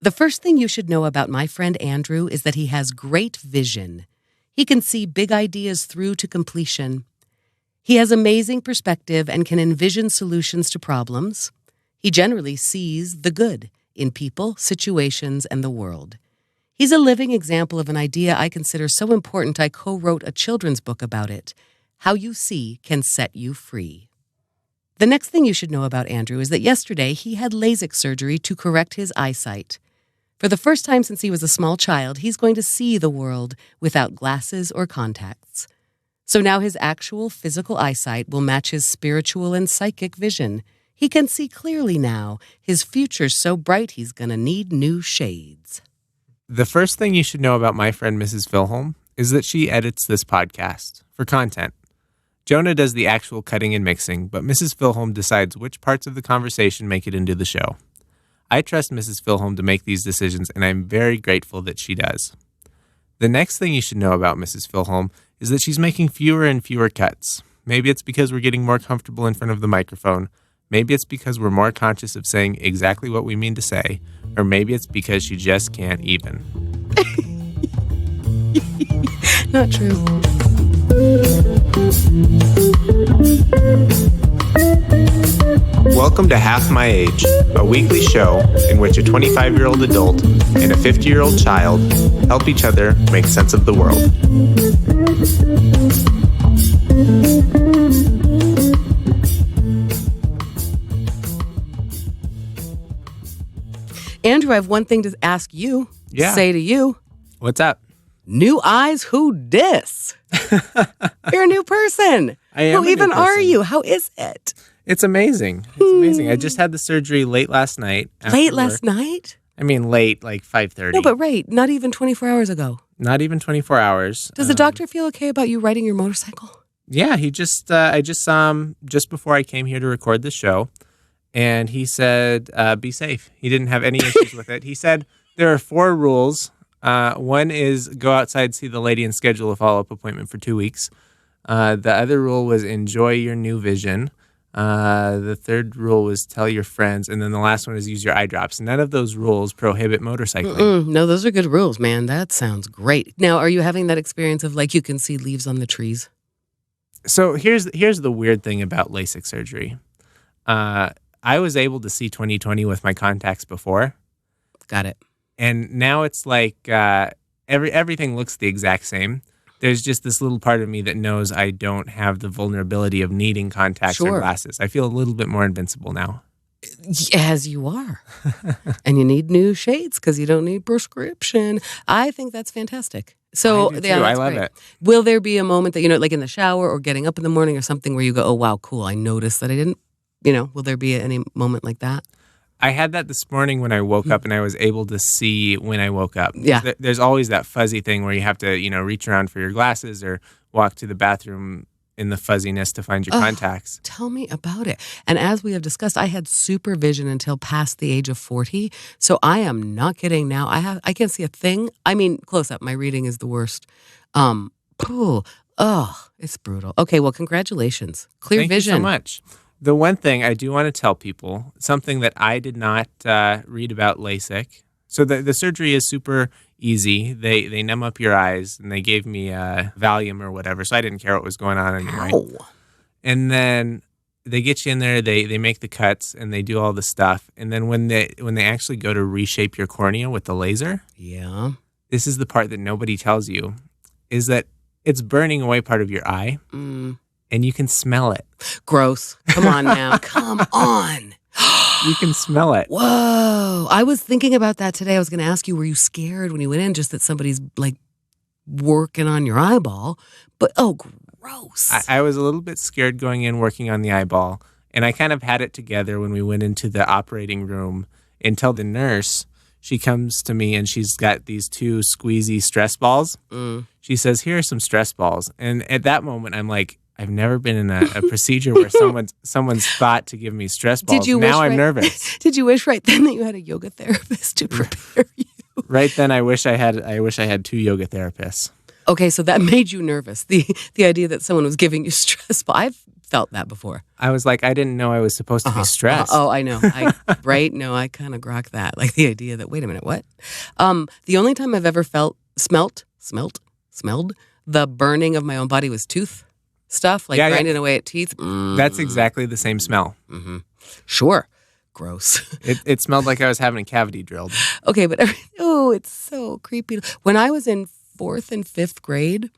The first thing you should know about my friend Andrew is that he has great vision. He can see big ideas through to completion. He has amazing perspective and can envision solutions to problems. He generally sees the good in people, situations, and the world. He's a living example of an idea I consider so important I co-wrote a children's book about it. How you see can set you free. The next thing you should know about Andrew is that yesterday he had LASIK surgery to correct his eyesight. For the first time since he was a small child, he's going to see the world without glasses or contacts. So now his actual physical eyesight will match his spiritual and psychic vision. He can see clearly now. His future's so bright he's gonna need new shades. The first thing you should know about my friend Mrs. Filholm is that she edits this podcast for content. Jonah does the actual cutting and mixing, but Mrs. Filholm decides which parts of the conversation make it into the show. I trust Mrs. Filholm to make these decisions, and I'm very grateful that she does. The next thing you should know about Mrs. Filholm is that she's making fewer and fewer cuts. Maybe it's because we're getting more comfortable in front of the microphone. Maybe it's because we're more conscious of saying exactly what we mean to say. Or maybe it's because she just can't even. Not true. Welcome to Half My Age, a weekly show in which a 25-year-old adult and a 50-year-old child help each other make sense of the world. Andrew, I have one thing to ask you. Yeah. Say to you. What's up? New eyes, who dis? You're a new person. I am Who a even new are person. you? How is it? It's amazing. It's amazing. I just had the surgery late last night. Late last night? I mean, late, like 5:30. No, but right. Not even 24 hours ago. Not even 24 hours. Does the doctor feel okay about you riding your motorcycle? Yeah, he just, I just saw him just before I came here to record the show. And he said, be safe. He didn't have any issues with it. He said there are 4 rules. One is go outside, see the lady, and schedule a follow-up appointment for 2 weeks. The other rule was enjoy your new vision. The third rule was tell your friends. And then the last one is use your eye drops. None of those rules prohibit motorcycling. No, those are good rules, man. That sounds great. Now, are you having that experience of like you can see leaves on the trees? So here's the weird thing about LASIK surgery. I was able to see 20/20 with my contacts before. Got it. And now it's like everything looks the exact same. There's just this little part of me that knows I don't have the vulnerability of needing contacts or glasses. I feel a little bit more invincible now. As you are. And you need new shades because you don't need prescription. I think that's fantastic. So I do too. yeah, I that's love great. it. Will there be a moment that, like in the shower or getting up in the morning or something where you go, oh, wow, cool. I noticed that I didn't, will there be any moment like that? I had that this morning when I woke up and I was able to see when I woke up. Yeah. There's always that fuzzy thing where you have to, reach around for your glasses or walk to the bathroom in the fuzziness to find your contacts. Tell me about it. And as we have discussed, I had supervision until past the age of 40. So I am not kidding now. I can't see a thing. I mean, close up. My reading is the worst. It's brutal. Okay, well, congratulations. Clear Thank vision. you so much. The one thing I do want to tell people, something that I did not read about LASIK. So the surgery is super easy. They numb up your eyes, and they gave me Valium or whatever, so I didn't care what was going on anyway. Ow. And then they get you in there, they make the cuts, and they do all the stuff. And then when they actually go to reshape your cornea with the laser, Yeah. this is the part that nobody tells you, is that it's burning away part of your eye. And you can smell it. Gross. Come on now. Come on. You can smell it. Whoa. I was thinking about that today. I was going to ask you, were you scared when you went in just that somebody's like working on your eyeball? But, gross. I was a little bit scared going in working on the eyeball. And I kind of had it together when we went into the operating room until the nurse, she comes to me and she's got these 2 squeezy stress balls. She says, here are some stress balls. And at that moment, I'm like, I've never been in a procedure where someone's thought to give me stress balls. Now I'm nervous. Did you wish right then that you had a yoga therapist to prepare you? Right then, I wish I had 2 yoga therapists. Okay, so that made you nervous. The idea that someone was giving you stress balls. I've felt that before. I was like, I didn't know I was supposed to be stressed. Oh, I know. Right? No, I kind of grok that. Like the idea that, wait a minute, what? The only time I've ever smelled the burning of my own body was tooth stuff, like grinding away at teeth. That's exactly the same smell. Mm-hmm. Sure. Gross. It smelled like I was having a cavity drilled. Okay, but it's so creepy. When I was in 4th and 5th grade,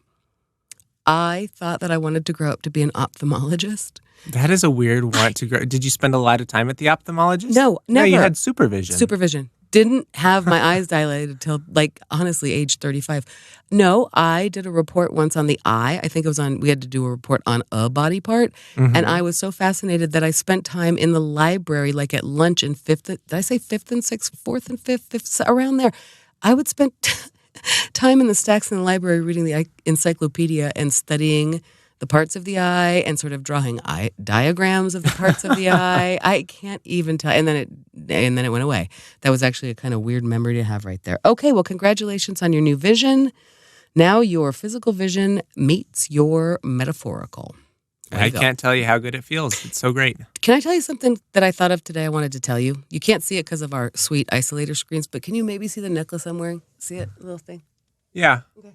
I thought that I wanted to grow up to be an ophthalmologist. That is a weird want to grow. Did you spend a lot of time at the ophthalmologist? No, never. No, you had supervision. Didn't have my eyes dilated till, like, honestly, age 35. No, I did a report once on the eye. I think it was we had to do a report on a body part. Mm-hmm. And I was so fascinated that I spent time in the library, like at lunch in 5th, did I say 5th and 6th, 4th and 5th, around there. I would spend time in the stacks in the library reading the encyclopedia and studying the parts of the eye and sort of drawing diagrams of the parts of the eye. I can't even tell. And then it went away. That was actually a kind of weird memory to have right there. Okay, well, congratulations on your new vision. Now your physical vision meets your metaphorical. I can't tell you how good it feels. It's so great. Can I tell you something that I thought of today I wanted to tell you? You can't see it because of our sweet isolator screens, but can you maybe see the necklace I'm wearing? See it? The little thing? Yeah. Okay.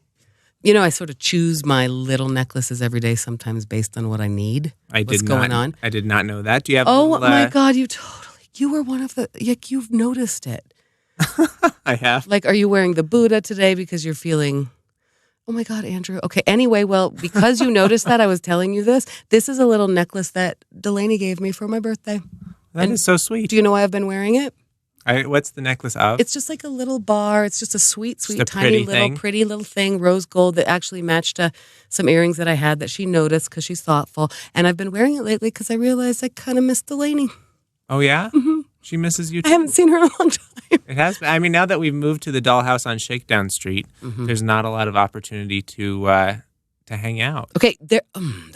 You know, I sort of choose my little necklaces every day, sometimes based on what I need. What's going on? I did not know that. Do you have? Oh my God! You were one of the. You've noticed it. I have. Like, are you wearing the Buddha today because you're feeling? Oh my God, Andrew. Okay. Anyway, well, because you noticed that, I was telling you this. This is a little necklace that Delaney gave me for my birthday. That is so sweet. Do you know why I've been wearing it? What's the necklace of? It's just like a little bar. It's just a sweet, tiny pretty little thing, rose gold, that actually matched some earrings that I had that she noticed because she's thoughtful. And I've been wearing it lately because I realized I kind of miss Delaney. Oh, yeah? Mm-hmm. She misses you too? I haven't seen her in a long time. It has been. I mean, now that we've moved to the dollhouse on Shakedown Street, there's not a lot of opportunity to hang out. Okay,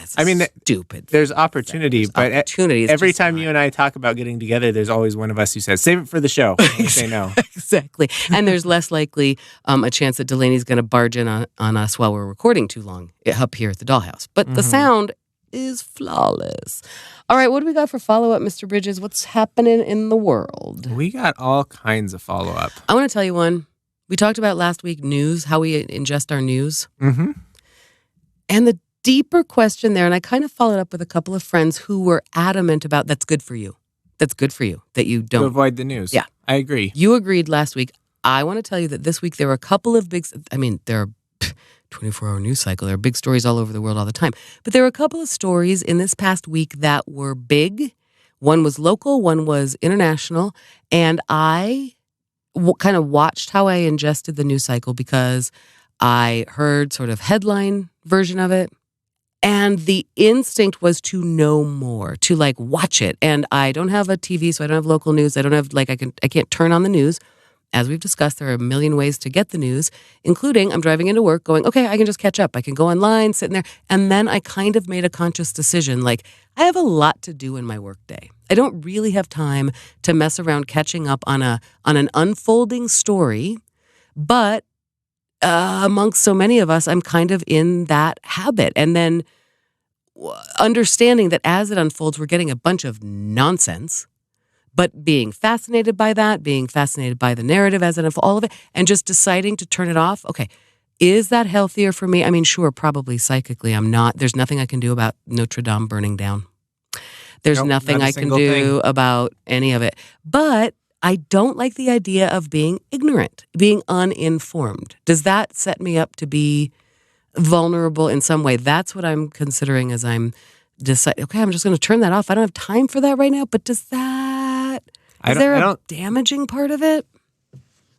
stupid. There's opportunity, but every time you and I talk about getting together, there's always one of us who says, save it for the show. And we say no. Exactly. And there's less likely a chance that Delaney's going to barge in on us while we're recording too long up here at the dollhouse. But the sound is flawless. All right, what do we got for follow-up, Mr. Bridges? What's happening in the world? We got all kinds of follow-up. I want to tell you one. We talked about last week news, how we ingest our news. Mm-hmm. And the deeper question there, and I kind of followed up with a couple of friends who were adamant about that's good for you. That's good for you, that you don't. To avoid the news. Yeah. I agree. You agreed last week. I want to tell you that this week there were a couple of there are 24-hour news cycle. There are big stories all over the world all the time. But there were a couple of stories in this past week that were big. One was local, one was international. And I kind of watched how I ingested the news cycle because I heard sort of headline version of it. And the instinct was to know more, to like watch it. And I don't have a TV, so I don't have local news. I don't have I can't turn on the news. As we've discussed, there are a million ways to get the news, including I'm driving into work going, okay, I can just catch up. I can go online, sitting there. And then I kind of made a conscious decision, like I have a lot to do in my workday. I don't really have time to mess around catching up on an unfolding story. But amongst so many of us, I'm kind of in that habit. And then understanding that as it unfolds, we're getting a bunch of nonsense. But being fascinated by that, being fascinated by the narrative as it unfolds, all of it, and just deciding to turn it off. Okay, is that healthier for me? I mean, sure, probably psychically I'm not. There's nothing I can do about Notre Dame burning down. There's nothing I can do about any of it. But I don't like the idea of being ignorant, being uninformed. Does that set me up to be vulnerable in some way? That's what I'm considering as I'm deciding, okay, I'm just going to turn that off. I don't have time for that right now. But is there a damaging part of it?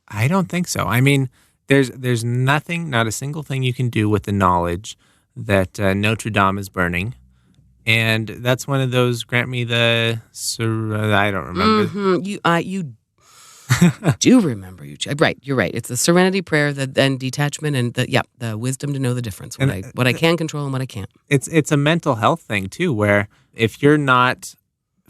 I don't think so. I mean, there's nothing, not a single thing you can do with the knowledge that Notre Dame is burning. And that's one of those, grant me the, I don't remember. Mm-hmm. You do remember. Right, you're right. It's the serenity prayer, and detachment, and the wisdom to know the difference, what I can control and what I can't. It's a mental health thing, too, where if you're not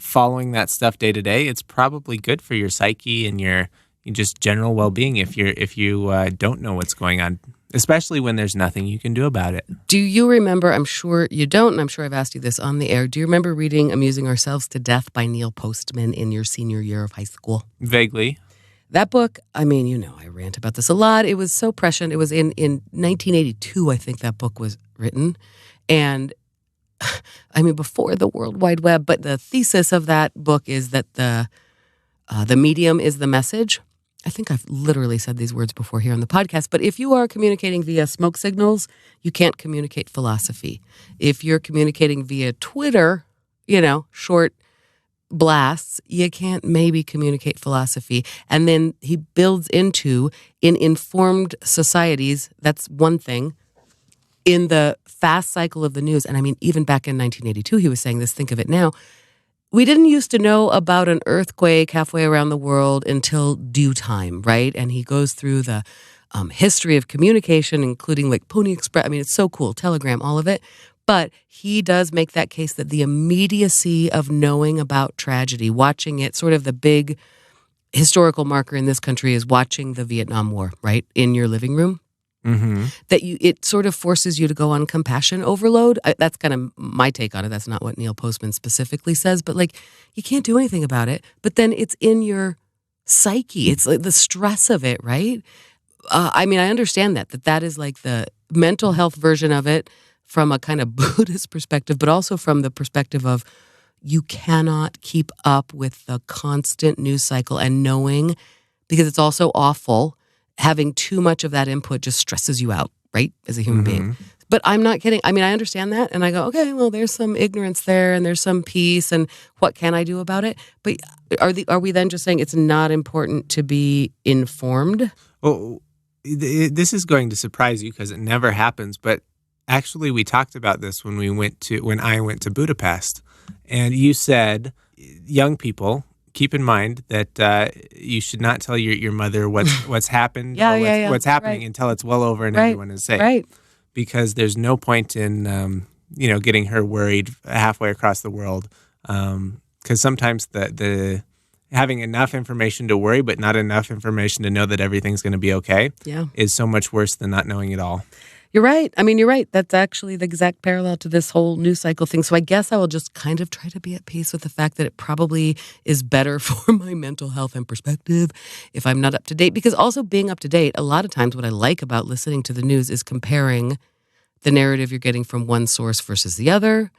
following that stuff day to day, it's probably good for your psyche and your just general well-being if you don't know what's going on. especially when there's nothing you can do about it. Do you remember, I'm sure you don't, and I'm sure I've asked you this on the air, do you remember reading Amusing Ourselves to Death by Neil Postman in your senior year of high school? Vaguely. That book, I mean, you know, I rant about this a lot. It was so prescient. It was in 1982, I think that book was written. And I mean, before the World Wide Web, but the thesis of that book is that the medium is the message. I think I've literally said these words before here on the podcast, but if you are communicating via smoke signals, you can't communicate philosophy. If you're communicating via Twitter, you know, short blasts, you can't maybe communicate philosophy. And then he builds into, in informed societies, that's one thing, in the fast cycle of the news. And I mean, even back in 1982, he was saying this, think of it now. We didn't used to know about an earthquake halfway around the world until due time, right? And he goes through the history of communication, including like Pony Express. I mean, it's so cool, Telegram, all of it. But he does make that case that the immediacy of knowing about tragedy, watching it, sort of the big historical marker in this country is watching the Vietnam War, right, in your living room. Mm-hmm. That it sort of forces you to go on compassion overload. That's kind of my take on it. That's not what Neil Postman specifically says, but like you can't do anything about it. But then it's in your psyche. It's like the stress of it, right? I mean, I understand that is like the mental health version of it from a kind of Buddhist perspective, but also from the perspective of you cannot keep up with the constant news cycle and knowing, because it's also awful, having too much of that input just stresses you out, right, as a human being. But I'm not kidding. I mean, I understand that, and I go, okay, well, there's some ignorance there, and there's some peace, and what can I do about it? But are we then just saying it's not important to be informed? Well, this is going to surprise you because it never happens, but actually, we talked about this when I went to Budapest, and you said, young people, keep in mind that you should not tell your mother what's happened what's happening until it's well over and everyone is safe. Right. Because there's no point in getting her worried halfway across the world. Because sometimes the having enough information to worry but not enough information to know that everything's going to be okay is so much worse than not knowing it all. You're right. I mean, you're right. That's actually the exact parallel to this whole news cycle thing. So I guess I will just kind of try to be at peace with the fact that it probably is better for my mental health and perspective if I'm not up to date. Because also being up to date, a lot of times what I like about listening to the news is comparing the narrative you're getting from one source versus the other.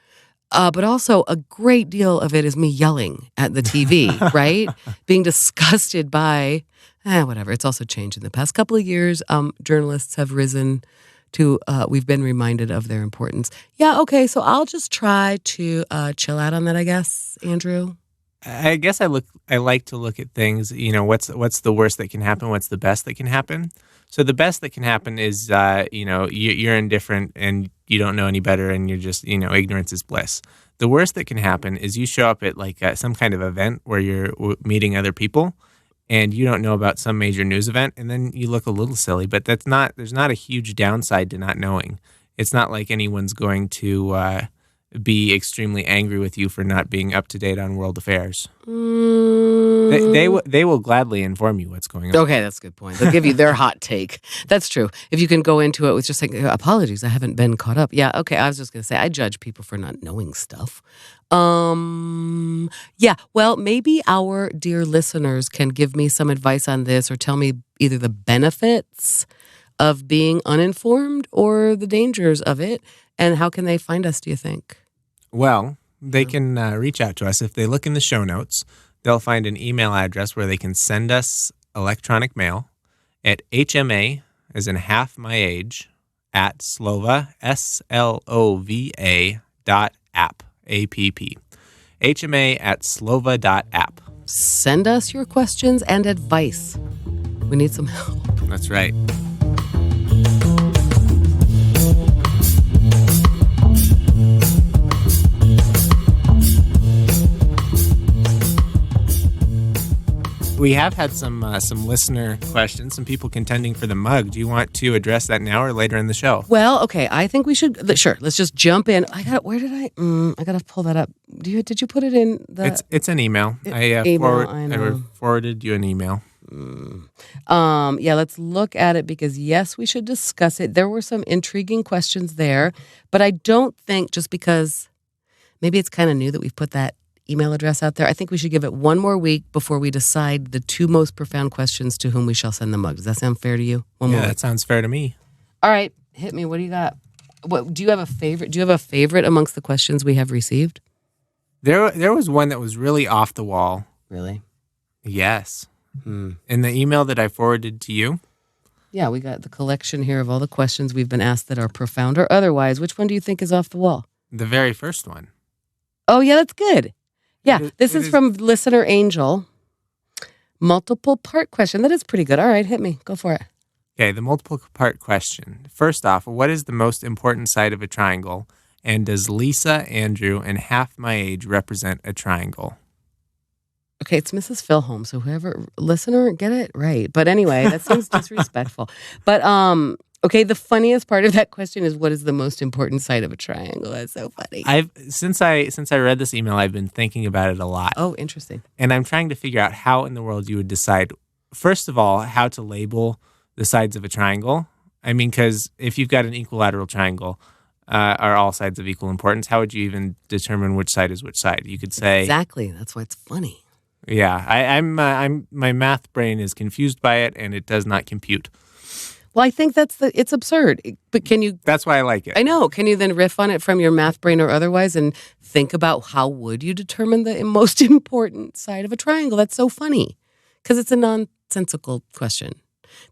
But also a great deal of it is me yelling at the TV, right? Being disgusted by, whatever. It's also changed in the past couple of years. Journalists have risen to, we've been reminded of their importance. Yeah, okay, so I'll just try to chill out on that, I guess, Andrew. I guess I like to look at things, what's the worst that can happen, what's the best that can happen. So the best that can happen is, you're indifferent and you don't know any better and you're just, ignorance is bliss. The worst that can happen is you show up at like some kind of event where you're meeting other people and you don't know about some major news event, and then you look a little silly. But there's not a huge downside to not knowing. It's not like anyone's going to be extremely angry with you for not being up to date on world affairs. They will gladly inform you what's going on. Okay, that's a good point. They'll give you their hot take. That's true. If you can go into it with just like, apologies, I haven't been caught up. Yeah, okay, I was just going to say, I judge people for not knowing stuff. Yeah, well, maybe our dear listeners can give me some advice on this or tell me either the benefits of being uninformed or the dangers of it. And how can they find us, do you think? Well, they can reach out to us. If they look in the show notes, they'll find an email address where they can send us electronic mail at HMA, as in half my age, at Slova, SLOVA .app, A-P-P. HMA at Slova.app. Send us your questions and advice. We need some help. That's right. We have had some listener questions, some people contending for the mug. Do you want to address that now or later in the show? Well, okay, I think we should. Sure, let's just jump in. I got to pull that up. Did you put it in the? It's an email. I forwarded you an email. Yeah, let's look at it because, yes, we should discuss it. There were some intriguing questions there, but I don't think just because maybe it's kind of new that we've put that email address out there. I think we should give it one more week before we decide the 2 most profound questions to whom we shall send the mug. Does that sound fair to you? One more that week. sounds fair to me. All right, hit me. What do you got? What do you have a favorite? Do you have a favorite amongst the questions we have received? There was one that was really off the wall. Really? Yes. In the email that I forwarded to you. Yeah, we got the collection here of all the questions we've been asked that are profound or otherwise. Which one do you think is off the wall? The very first one. Oh, yeah, that's good. Yeah, this is from listener Angel. Multiple part question. That is pretty good. All right, hit me. Go for it. Okay, the multiple part question. First off, what is the most important side of a triangle? And does Lisa, Andrew, and half my age represent a triangle? Okay, it's Mrs. Filholm, so whoever, listener, get it right. But anyway, that seems disrespectful. But, okay, the funniest part of that question is what is the most important side of a triangle? That's so funny. Since I read this email, I've been thinking about it a lot. Oh, interesting. And I'm trying to figure out how in the world you would decide, first of all, how to label the sides of a triangle. I mean, because if you've got an equilateral triangle, are all sides of equal importance? How would you even determine which side is which side? You could say exactly. That's why it's funny. Yeah, I'm my math brain is confused by it, and it does not compute. Well, I think it's absurd. But can you? That's why I like it. I know. Can you then riff on it from your math brain or otherwise, and think about how would you determine the most important side of a triangle? That's so funny because it's a nonsensical question.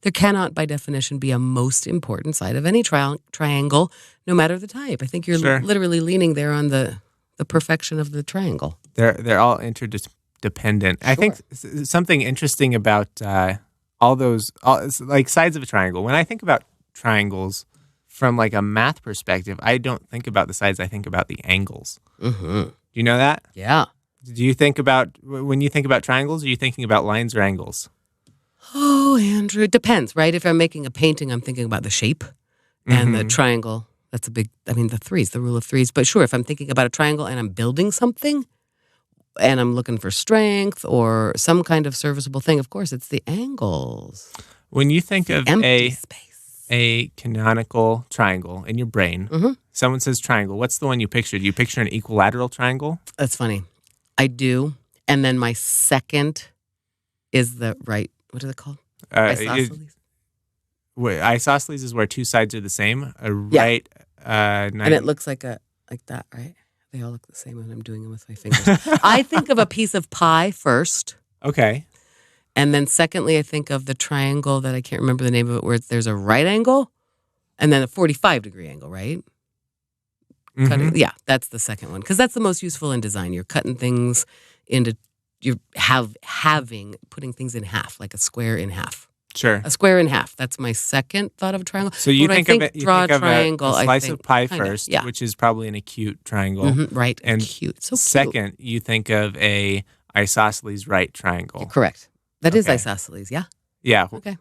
There cannot, by definition, be a most important side of any triangle, no matter the type. I think you're literally leaning there on the perfection of the triangle. They're all interdependent. Sure. I think something interesting about all those like sides of a triangle. When I think about triangles from like a math perspective, I don't think about the sides. I think about the angles. Mm-hmm. Do you know that? Yeah. Do you think about when you think about triangles? Are you thinking about lines or angles? Oh, Andrew, it depends, right? If I'm making a painting, I'm thinking about the shape and the triangle. That's the rule of threes. But sure, if I'm thinking about a triangle and I'm building something and I'm looking for strength or some kind of serviceable thing, of course, it's the angles. When you think of empty space. A canonical triangle in your brain, someone says triangle, what's the one you picture? Do you picture an equilateral triangle? That's funny. I do. And then my second is the right. What are they called? Isosceles? Isosceles is where two sides are the same. Right. And it looks like that, right? They all look the same when I'm doing them with my fingers. I think of a piece of pie first. Okay. And then secondly, I think of the triangle that I can't remember the name of it, where there's a right angle and then a 45-degree angle, right? Mm-hmm. Yeah, that's the second one. Because that's the most useful in design. You're cutting things into... You're putting things in half, like a square in half. Sure. A square in half. That's my second thought of a triangle. So you think of a slice of pie kinda, first, which is probably an acute triangle. Mm-hmm, right. And acute. So second, you think of a isosceles right triangle. You're correct. That is isosceles, yeah? Yeah. Okay.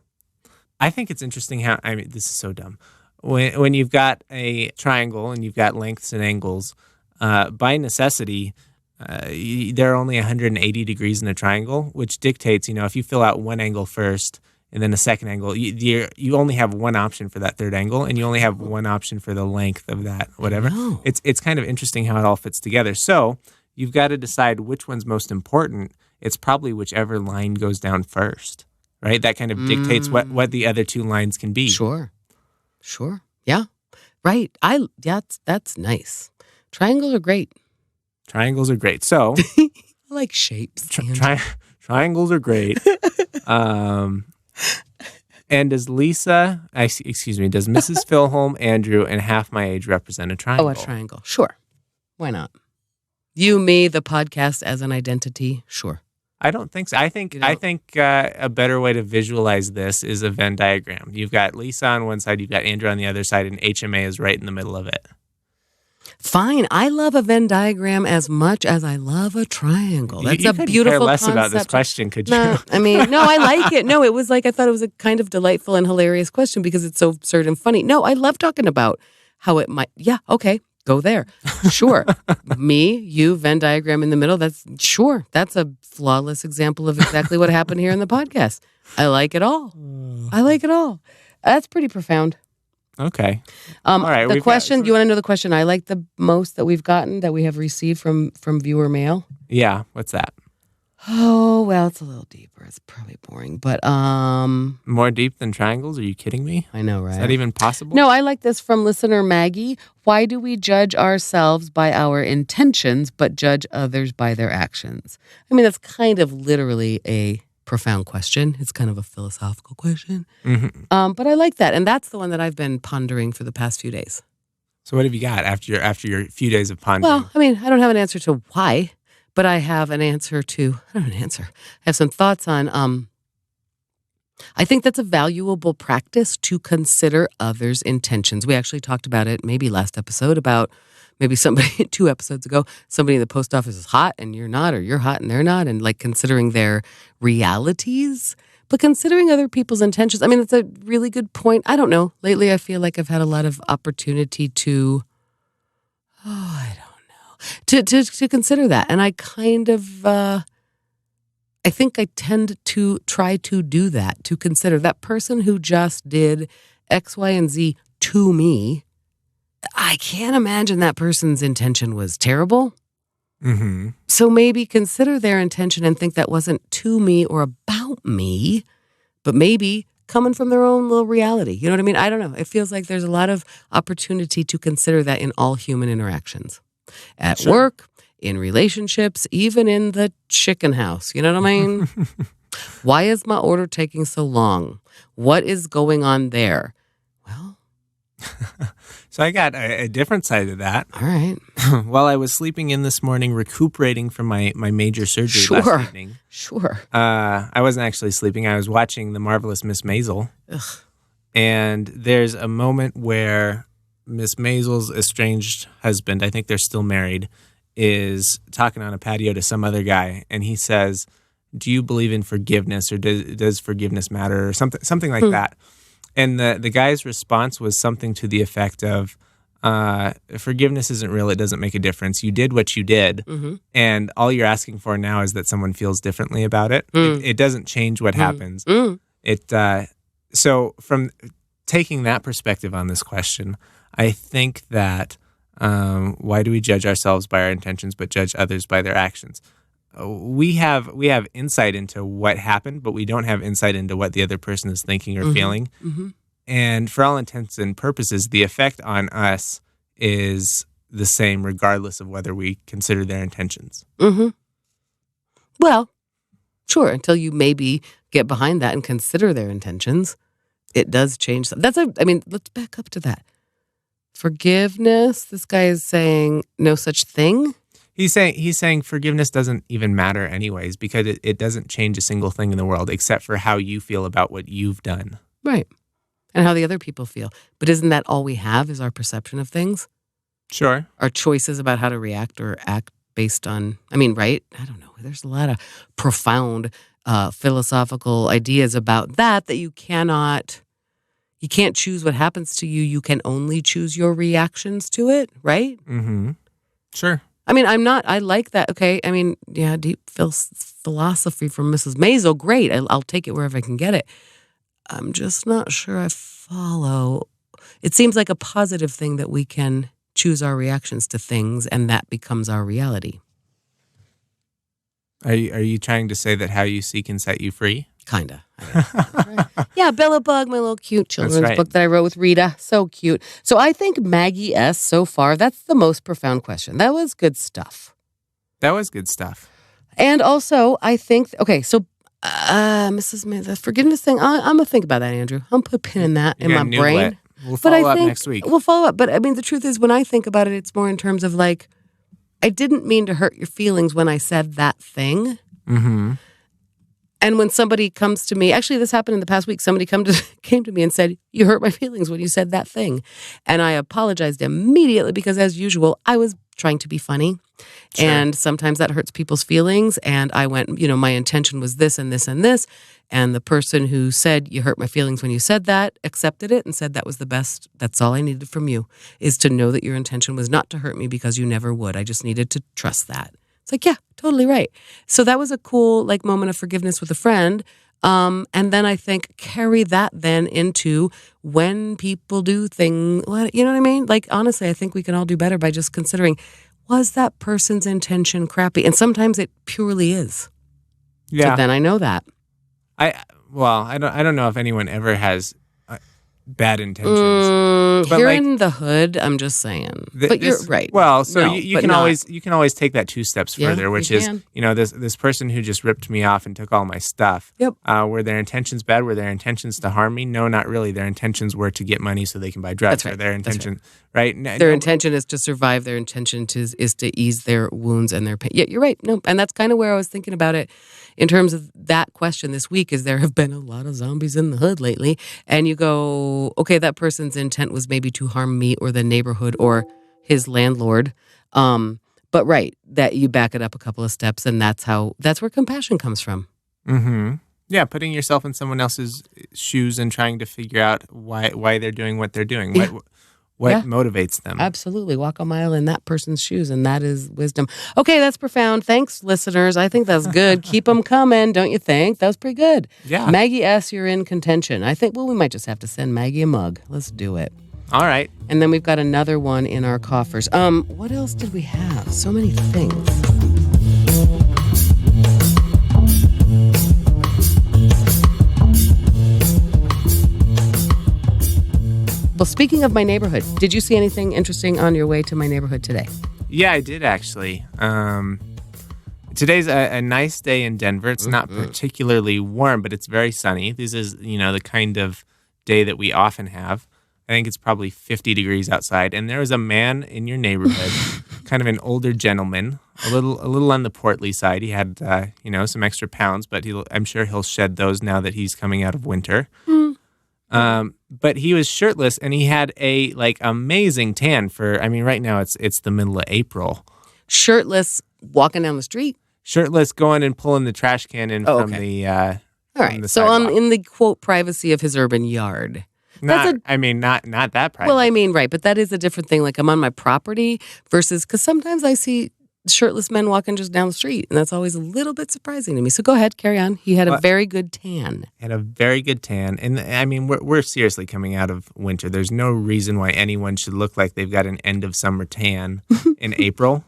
I think it's interesting how, this is so dumb. When you've got a triangle and you've got lengths and angles, by necessity... there are only 180 degrees in a triangle, which dictates, if you fill out one angle first and then a second angle, you only have one option for that third angle, and you only have one option for the length of that, whatever. It's kind of interesting how it all fits together. So you've got to decide which one's most important. It's probably whichever line goes down first, right? That kind of dictates what the other two lines can be. Sure. Yeah. Right. That's nice. Triangles are great. Triangles are great. So, I like shapes. Triangles are great. And does Mrs. Filholm, Andrew, and half my age represent a triangle? Oh, a triangle. Sure. Why not? You, me, the podcast as an identity. Sure. I don't think so. I think a better way to visualize this is a Venn diagram. You've got Lisa on one side, you've got Andrew on the other side, and HMA is right in the middle of it. Fine. I love a Venn diagram as much as I love a triangle. That's a beautiful care less concept. About this question, could you? No, I like it. No, it was like I thought it was a kind of delightful and hilarious question because it's so absurd and funny. No, I love talking about how it might. Yeah, okay. Go there. Sure. Me, you, Venn diagram in the middle. That's a flawless example of exactly what happened here in the podcast. I like it all. That's pretty profound. Okay. All right. The question, you want to know the question I like the most that we've gotten, that we have received from viewer mail? Yeah. What's that? Oh, well, it's a little deeper. It's probably boring, but more deep than triangles? Are you kidding me? I know, right? Is that even possible? No, I like this from listener Maggie. Why do we judge ourselves by our intentions, but judge others by their actions? I mean, that's kind of literally a profound question. It's kind of a philosophical question. Mm-hmm. But I like that. And that's the one that I've been pondering for the past few days. So what have you got after your few days of pondering? Well, I mean, I don't have an answer to why, but I have an answer to, I have some thoughts on, I think that's a valuable practice to consider others' intentions. We actually talked about it maybe last episode about maybe somebody 2 episodes ago, somebody in the post office is hot and you're not, or you're hot and they're not, and like considering their realities, but considering other people's intentions. I mean, it's a really good point. I don't know. Lately, I feel like I've had a lot of opportunity to, to consider that. And I kind of, I think I tend to try to do that, to consider that person who just did X, Y, and Z to me. I can't imagine that person's intention was terrible. Mm-hmm. So maybe consider their intention and think that wasn't to me or about me, but maybe coming from their own little reality. You know what I mean? I don't know. It feels like there's a lot of opportunity to consider that in all human interactions. At work, in relationships, even in the chicken house. You know what I mean? Why is my order taking so long? What is going on there? Well... So I got a different side of that. All right. While I was sleeping in this morning, recuperating from my major surgery last evening. Sure. I wasn't actually sleeping. I was watching The Marvelous Miss Maisel. Ugh. And there's a moment where Miss Maisel's estranged husband, I think they're still married, is talking on a patio to some other guy. And he says, do you believe in forgiveness, or does forgiveness matter, or something like that? And the guy's response was something to the effect of, forgiveness isn't real. It doesn't make a difference. You did what you did. Mm-hmm. And all you're asking for now is that someone feels differently about it. It doesn't change what happens. So from taking that perspective on this question, I think that why do we judge ourselves by our intentions but judge others by their actions? We have insight into what happened, but we don't have insight into what the other person is thinking or feeling. Mm-hmm. And for all intents and purposes, the effect on us is the same regardless of whether we consider their intentions. Mm-hmm. Well, sure, until you maybe get behind that and consider their intentions, it does change. Let's back up to that. Forgiveness, this guy is saying no such thing. He's saying forgiveness doesn't even matter anyways, because it doesn't change a single thing in the world except for how you feel about what you've done. Right. And how the other people feel. But isn't that all we have is our perception of things? Sure. Our choices about how to react or act based on, right? I don't know. There's a lot of profound philosophical ideas about that you can't choose what happens to you. You can only choose your reactions to it, right? Mm-hmm. Sure. I like that. Okay. Deep philosophy from Mrs. Maisel. Great. I'll take it wherever I can get it. I'm just not sure I follow. It seems like a positive thing that we can choose our reactions to things and that becomes our reality. Are you trying to say that how you see can set you free? Kinda. Right. Yeah, Bella Bug, my little cute children's book that I wrote with Rita. So cute. So I think Maggie S. so far, that's the most profound question. That was good stuff. And also, I think, Mrs. May, the forgiveness thing, I'm going to think about that, Andrew. I'm going to put a pin in that in my brain. We'll follow up next week. We'll follow up. But the truth is, when I think about it, it's more in terms of like, I didn't mean to hurt your feelings when I said that thing. Mm-hmm. And when somebody comes to me, actually this happened in the past week, somebody came to me and said, you hurt my feelings when you said that thing. And I apologized immediately because, as usual, I was trying to be funny. Sure. And sometimes that hurts people's feelings. And I went, my intention was this and this and this. And the person who said, you hurt my feelings when you said that, accepted it and said that was the best. That's all I needed from you, is to know that your intention was not to hurt me, because you never would. I just needed to trust that. It's like, yeah, totally right. So that was a cool moment of forgiveness with a friend. And then I think carry that then into when people do things, you know what I mean? Honestly, I think we can all do better by just considering, was that person's intention crappy? And sometimes it purely is. Yeah. So then I know that. I don't know if anyone ever has bad intentions. But here in the hood, I'm just saying. But you're right. Well, so you can always take that 2 steps further, which is, this person who just ripped me off and took all my stuff. Yep. Were their intentions bad? Were their intentions to harm me? No, not really. Their intentions were to get money so they can buy drugs. That's right. Or their intention, right? Their intention is to survive. Their intention is to ease their wounds and their pain. Yeah, you're right. No, and that's kind of where I was thinking about it in terms of that question this week, is there have been a lot of zombies in the hood lately. And you go, okay, that person's intent was maybe to harm me or the neighborhood or his landlord. But right, that you back it up a couple of steps, and that's where compassion comes from. Mm-hmm. Yeah, putting yourself in someone else's shoes and trying to figure out why they're doing what they're doing. Yeah. What motivates them. Absolutely. Walk a mile in that person's shoes, and that is wisdom. Okay, that's profound. Thanks, listeners. I think that's good. Keep them coming, don't you think? That was pretty good. Yeah. Maggie S., you're in contention. I think, we might just have to send Maggie a mug. Let's do it. All right. And then we've got another one in our coffers. What else did we have? So many things. Well, speaking of my neighborhood, did you see anything interesting on your way to my neighborhood today? Yeah, I did actually. Today's a nice day in Denver. It's not particularly warm, but it's very sunny. This is, the kind of day that we often have. I think it's probably 50 degrees outside. And there was a man in your neighborhood, kind of an older gentleman, a little on the portly side. He had, some extra pounds, but I'm sure he'll shed those now that he's coming out of winter. But he was shirtless, and he had a amazing tan for, right now it's the middle of April. Shirtless, walking down the street? Shirtless, going and pulling the trash can in from the all right. The so in the quote privacy of his urban yard. Not that private. Well, right, but that is a different thing. I'm on my property versus, because sometimes I see shirtless men walking just down the street, and that's always a little bit surprising to me. So go ahead, carry on. He had a very good tan. And we're seriously coming out of winter. There's no reason why anyone should look like they've got an end of summer tan in April.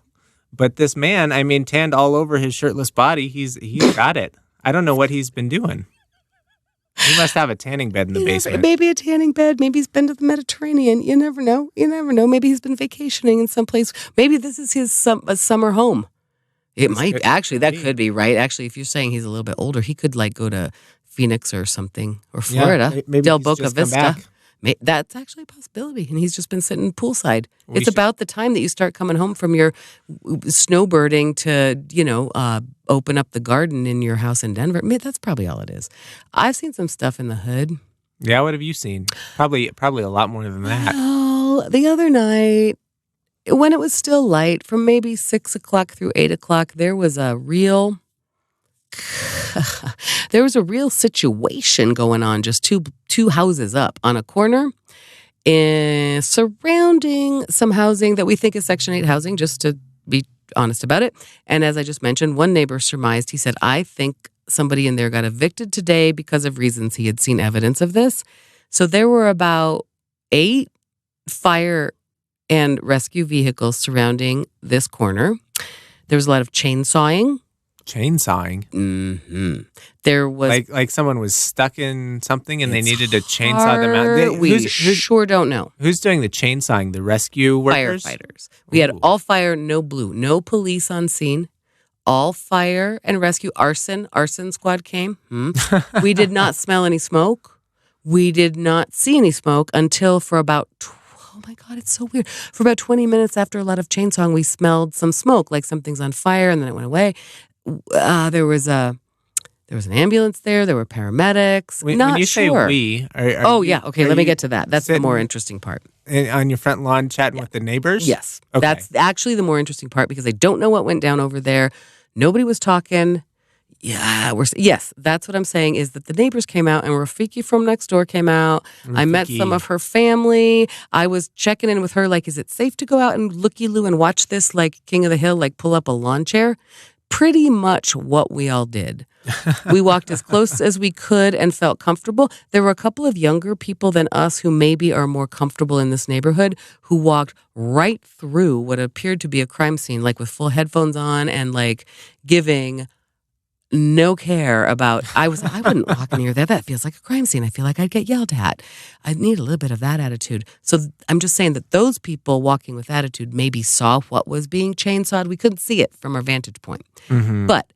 But this man, tanned all over his shirtless body. He's got it. I don't know what he's been doing. He must have a tanning bed in the basement. Maybe a tanning bed. Maybe he's been to the Mediterranean. You never know. Maybe he's been vacationing in some place. Maybe this is his summer home. It might. Actually, that could be, right? Actually, if you're saying he's a little bit older, he could go to Phoenix or something, or Florida. Maybe Del Boca, Vista. That's actually a possibility. And he's just been sitting poolside. It's about the time that you start coming home from your snowbirding to, open up the garden in your house in Denver. That's probably all it is. I've seen some stuff in the hood. Yeah, what have you seen? Probably a lot more than that. Well, the other night, when it was still light, from maybe 6 o'clock through 8 o'clock, there was a real situation going on just two houses up on a corner surrounding some housing that we think is Section 8 housing, just to be honest about it. And as I just mentioned, one neighbor surmised, he said, I think somebody in there got evicted today because of reasons he had seen evidence of this. So there were about 8 fire and rescue vehicles surrounding this corner. There was a lot of chainsawing. Mm-hmm. There was like someone was stuck in something and they needed to chainsaw them out. We sure don't know. Who's doing the chainsawing? The rescue workers? Firefighters. We had all fire, no blue, no police on scene. All fire and rescue. Arson squad came. We did not smell any smoke. We did not see any smoke until for about oh my God, it's so weird. For about 20 minutes after a lot of chainsawing, we smelled some smoke, like something's on fire, and then it went away. There was There was an ambulance there. There were paramedics. When Not you say sure. we, yeah. Okay, let me get to that. That's the more interesting part. On your front lawn chatting with the neighbors? Yes. Okay. That's actually the more interesting part because I don't know what went down over there. Nobody was talking. Yes, that's what I'm saying is that the neighbors came out and Rafiki from next door came out. I met some of her family. I was checking in with her like, is it safe to go out and looky-loo and watch this like King of the Hill, like pull up a lawn chair? Pretty much what we all did. We walked as close as we could and felt comfortable. There were a couple of younger people than us who maybe are more comfortable in this neighborhood who walked right through what appeared to be a crime scene, like with full headphones on and like giving no care about, I wouldn't walk near there. That feels like a crime scene. I feel like I'd get yelled at. I need a little bit of that attitude. So I'm just saying that those people walking with attitude maybe saw what was being chainsawed. We couldn't see it from our vantage point. Mm-hmm. But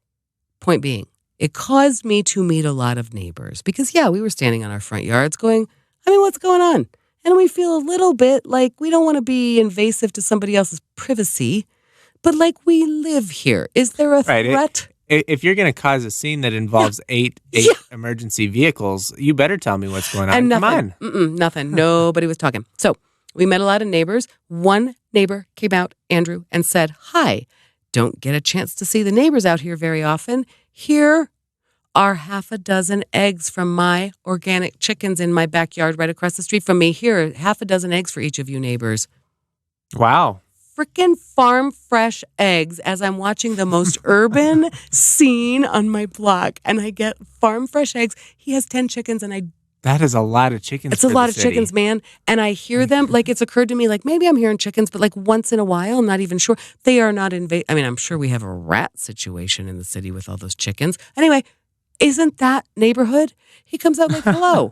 point being, it caused me to meet a lot of neighbors because, we were standing on our front yards going, what's going on? And we feel a little bit like we don't want to be invasive to somebody else's privacy, but like we live here. Is there a threat? If you're going to cause a scene that involves eight emergency vehicles, you better tell me what's going on. And Come on. Nothing. Nobody was talking. So we met a lot of neighbors. One neighbor came out, Andrew, and said, hi. Don't get a chance to see the neighbors out here very often. Here are half a dozen eggs from my organic chickens in my backyard right across the street from me. Here, half a dozen eggs for each of you neighbors. Wow. Freaking farm fresh eggs as I'm watching the most urban scene on my block. And I get farm fresh eggs. He has 10 chickens and that is a lot of chickens. It's a lot of chickens, man. And I hear them, like it's occurred to me, like maybe I'm hearing chickens, but like once in a while, I'm not even sure. They are not I'm sure we have a rat situation in the city with all those chickens. Anyway, isn't that neighborhood? He comes out like, hello.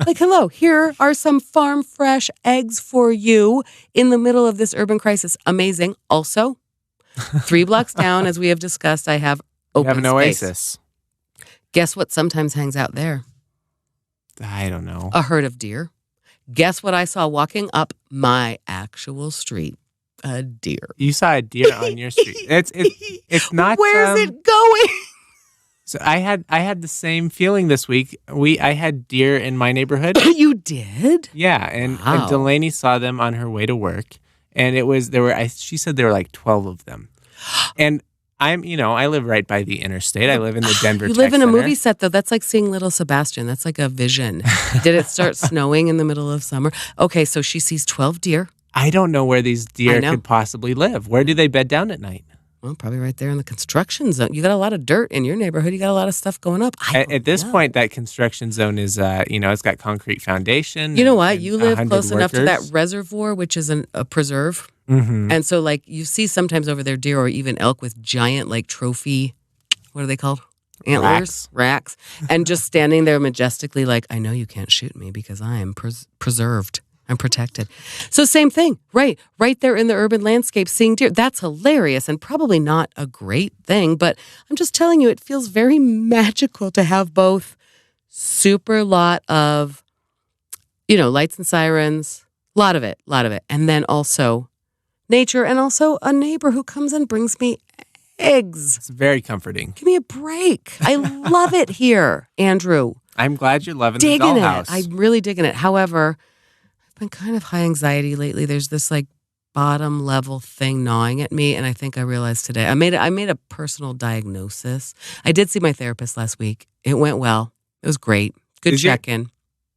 Like, hello, here are some farm fresh eggs for you in the middle of this urban crisis. Amazing. Also, 3 blocks down, as we have discussed, I have open space. You have an space. oasis. Guess what sometimes hangs out there? I don't know. A herd of deer. Guess what I saw walking up my actual street? A deer. You saw a deer on your street. It's not. Where's it going? So I had the same feeling this week. I had deer in my neighborhood. You did? Yeah, and Delaney saw them on her way to work, and she said there were like 12 of them, and I live right by the interstate. I live in the Denver. You live in a movie set, though. That's like seeing Little Sebastian. That's like a vision. Did it start snowing in the middle of summer? Okay, so she sees 12 deer. I don't know where these deer could possibly live. Where do they bed down at night? Well, probably right there in the construction zone. You got a lot of dirt in your neighborhood. You got a lot of stuff going up. At this point, that construction zone is, it's got concrete foundation. You know what? You live close enough to that reservoir, which is a preserve. Mm-hmm. And so, like, you see sometimes over there deer or even elk with giant, like, trophy, what are they called? Antlers? Racks. And just standing there majestically like, I know you can't shoot me because I am preserved. I'm protected. So same thing, right there in the urban landscape, seeing deer. That's hilarious and probably not a great thing, but I'm just telling you, it feels very magical to have both super lot of, lights and sirens, lot of it. And then also nature and also a neighbor who comes and brings me eggs. It's very comforting. Give me a break. I love it here, Andrew. I'm glad you're loving the dollhouse. I'm really digging it. However, been kind of high anxiety lately. There's this like bottom level thing gnawing at me, and I think I realized today I made a personal diagnosis. I did see my therapist last week. It went well. It was great. Good check-in.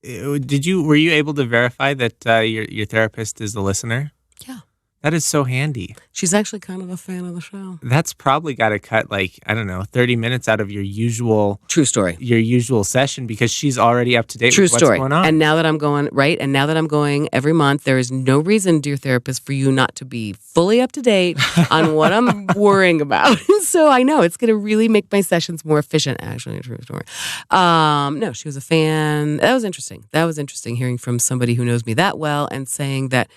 Were you able to verify that your therapist is a listener? Yeah. That is so handy. She's actually kind of a fan of the show. That's probably got to cut 30 minutes out of your usual... True story. Your usual session because she's already up to date with what's going on. And now that I'm going every month, there is no reason, dear therapist, for you not to be fully up to date on what I'm worrying about. So I know it's going to really make my sessions more efficient. Actually, a true story. No, she was a fan. That was interesting hearing from somebody who knows me that well and saying that...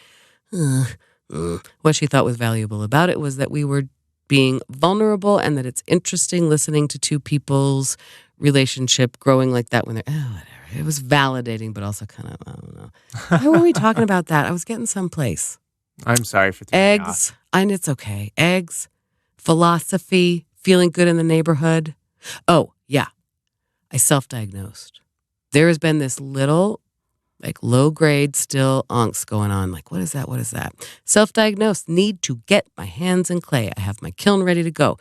what she thought was valuable about it was that we were being vulnerable and that it's interesting listening to two people's relationship growing like that when they're, whatever. It was validating, but also kind of, I don't know. Why were we talking about that? I was getting someplace. I'm sorry for eggs, and it's okay. Eggs, philosophy, feeling good in the neighborhood. Oh, yeah. I self-diagnosed. There has been this little, like low-grade still angst going on. Like, what is that? What is that? Self-diagnosed. Need to get my hands in clay. I have my kiln ready to go.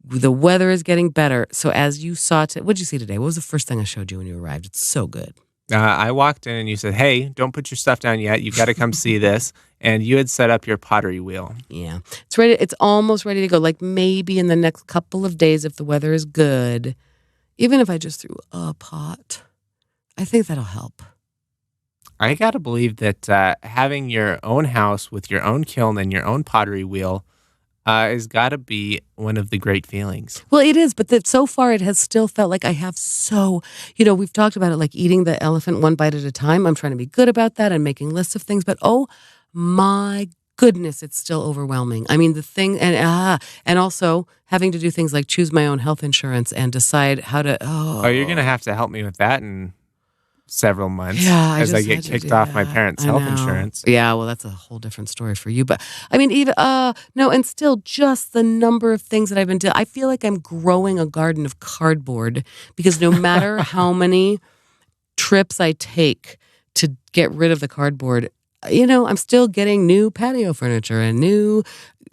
The weather is getting better. So as you saw, what'd you see today? What was the first thing I showed you when you arrived? It's so good. I walked in and you said, hey, don't put your stuff down yet. You've got to come see this. And you had set up your pottery wheel. Yeah. It's ready. It's almost ready to go. Like maybe in the next couple of days, if the weather is good, even if I just threw a pot, I think that'll help. I got to believe that having your own house with your own kiln and your own pottery wheel has got to be one of the great feelings. Well, it is, but so far it has still felt like I have we've talked about it, like eating the elephant one bite at a time. I'm trying to be good about that and making lists of things, but oh my goodness, it's still overwhelming. I mean, the thing, and also having to do things like choose my own health insurance and decide how to, you're going to have to help me with that in several months as I get kicked off my parents' health insurance. Yeah, well, that's a whole different story for you. But I mean, even and still just the number of things that I've been doing. I feel like I'm growing a garden of cardboard because no matter how many trips I take to get rid of the cardboard, I'm still getting new patio furniture and new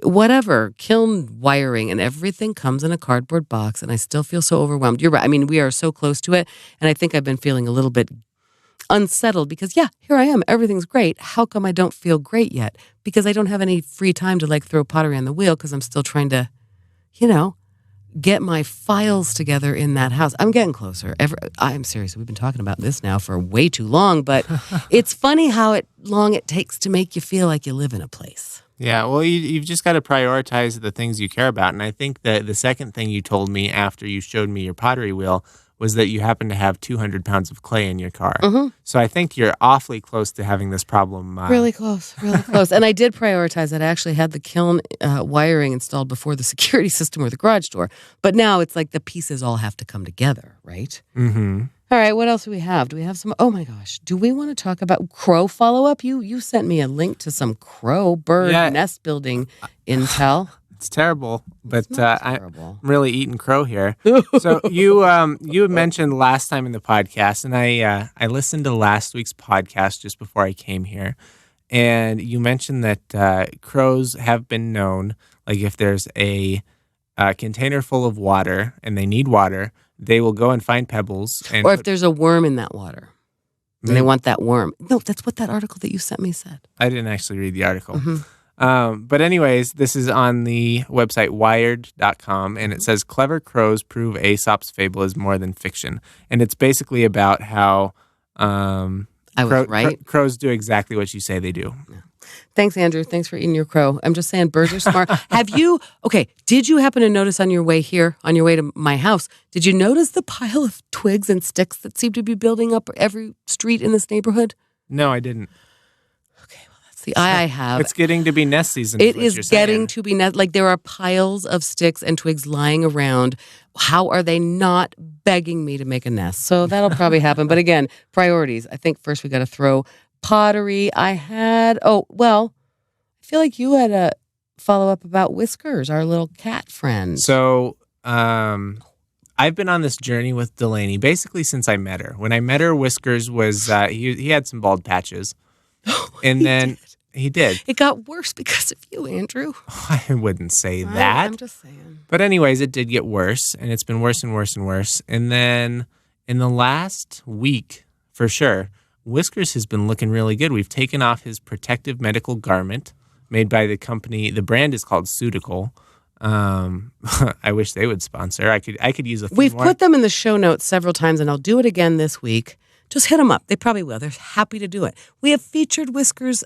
whatever, kiln wiring, and everything comes in a cardboard box, and I still feel so overwhelmed. You're right. I mean, we are so close to it, and I think I've been feeling a little bit unsettled because, here I am. Everything's great. How come I don't feel great yet? Because I don't have any free time to, like, throw pottery on the wheel because I'm still trying to, get my files together in that house. I'm getting closer. I'm serious. We've been talking about this now for way too long, but it's funny how long it takes to make you feel like you live in a place. Yeah, well, you've just got to prioritize the things you care about. And I think that the second thing you told me after you showed me your pottery wheel was that you happen to have 200 pounds of clay in your car. Mm-hmm. So I think you're awfully close to having this problem. Really close. And I did prioritize that. I actually had the kiln wiring installed before the security system or the garage door. But now it's like the pieces all have to come together, right? Mm-hmm. All right, what else do we have? Do we have some? Oh my gosh, do we want to talk about crow follow-up? You sent me a link to some crow bird nest building intel. It's terrible, but terrible. I'm really eating crow here. So you had mentioned last time in the podcast, and I listened to last week's podcast just before I came here, and you mentioned that crows have been known, like if there's a container full of water and they need water, they will go and find pebbles. Or if there's a worm in that water, and they want that worm. No, that's what that article that you sent me said. I didn't actually read the article. Mm-hmm. But anyways, this is on the website wired.com, and it says, clever crows prove Aesop's fable is more than fiction. And it's basically about how I was right. Crows do exactly what you say they do. Yeah. Thanks, Andrew. Thanks for eating your crow. I'm just saying birds are smart. Did you happen to notice on your way here, on your way to my house, did you notice the pile of twigs and sticks that seem to be building up every street in this neighborhood? No, I didn't. Okay, well, that's the eye I have. It's getting to be nest season. It is getting to be nest. Like there are piles of sticks and twigs lying around. How are they not begging me to make a nest? So that'll probably happen. But again, priorities. I think first we got to throw pottery. I feel like you had a follow-up about Whiskers, our little cat friend. So I've been on this journey with Delaney basically since I met her. When I met her, Whiskers was, he had some bald patches. And then he did. It got worse because of you, Andrew. I wouldn't say that. I'm just saying. But anyways, it did get worse, and it's been worse and worse and worse. And then in the last week, for sure, Whiskers has been looking really good. We've taken off his protective medical garment made by the company. The brand is called Suiticle. I wish they would sponsor. I could use a few We've more. put them in the show notes several times, and I'll do it again this week. Just hit them up. They probably will. They're happy to do it. We have featured Whiskers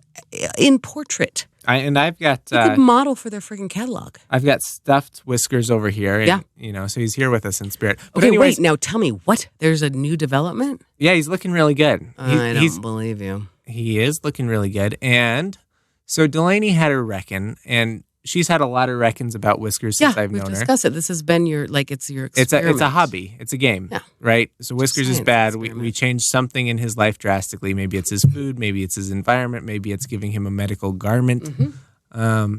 in portrait. I've got... You could model for their freaking catalog. I've got stuffed Whiskers over here. And, yeah. So he's here with us in spirit. But okay, anyways, wait. Now tell me, what? There's a new development? Yeah, he's looking really good. I don't believe you. He is looking really good. And so Delaney had her reckon, and she's had a lot of reckons about Whiskers since I've known her. Yeah, we've discussed it. This has been it's your experiment. It's a hobby. It's a game, right? So Whiskers is bad. We changed something in his life drastically. Maybe it's his food. Maybe it's his environment. Maybe it's giving him a medical garment. Mm-hmm.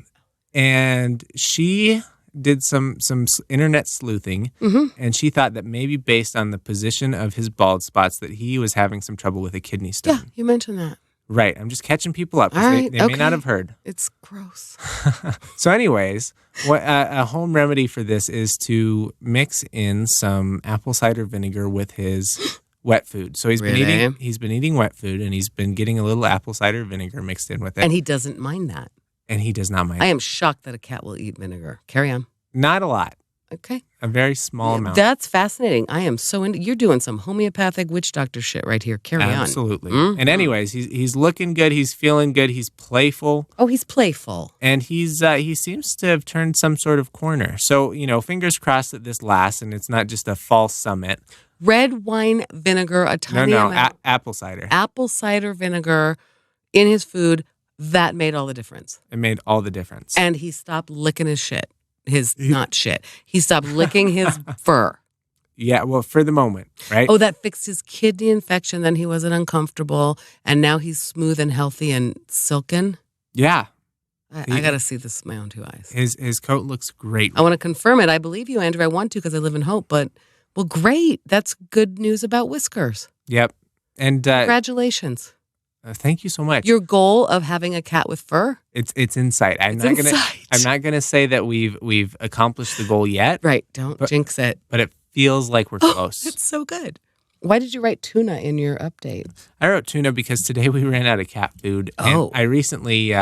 And she did some internet sleuthing, and she thought that maybe based on the position of his bald spots that he was having some trouble with a kidney stone. Yeah, you mentioned that. Right. I'm just catching people up because All right, they may not have heard. It's gross. So anyways, what a home remedy for this is to mix in some apple cider vinegar with his wet food. So he's been eating wet food, and he's been getting a little apple cider vinegar mixed in with it. And he doesn't mind that. And he does not mind. I am shocked that a cat will eat vinegar. Carry on. Not a lot. Okay. A very small amount. That's fascinating. I am so into. You're doing some homeopathic witch doctor shit right here. Carry on. Absolutely. And anyways, he's looking good. He's feeling good. He's playful. Oh, he's playful. And he seems to have turned some sort of corner. So, fingers crossed that this lasts and it's not just a false summit. Red wine vinegar, a tiny amount. Apple cider. Apple cider vinegar in his food. That made all the difference. It made all the difference. And he stopped licking his shit. Not shit. He stopped licking his fur. Yeah, well, for the moment, right? Oh, that fixed his kidney infection. Then he wasn't uncomfortable. And now he's smooth and healthy and silken. Yeah. I got to see this with my own two eyes. His coat looks great. I want to confirm it. I believe you, Andrew. I want to because I live in hope. But, well, great. That's good news about Whiskers. Yep. And congratulations. Thank you so much. Your goal of having a cat with fur? It's in sight. I'm not gonna say that we've accomplished the goal yet. Right. Don't jinx it. But it feels like we're close. It's so good. Why did you write tuna in your update? I wrote tuna because today we ran out of cat food. Oh. And I recently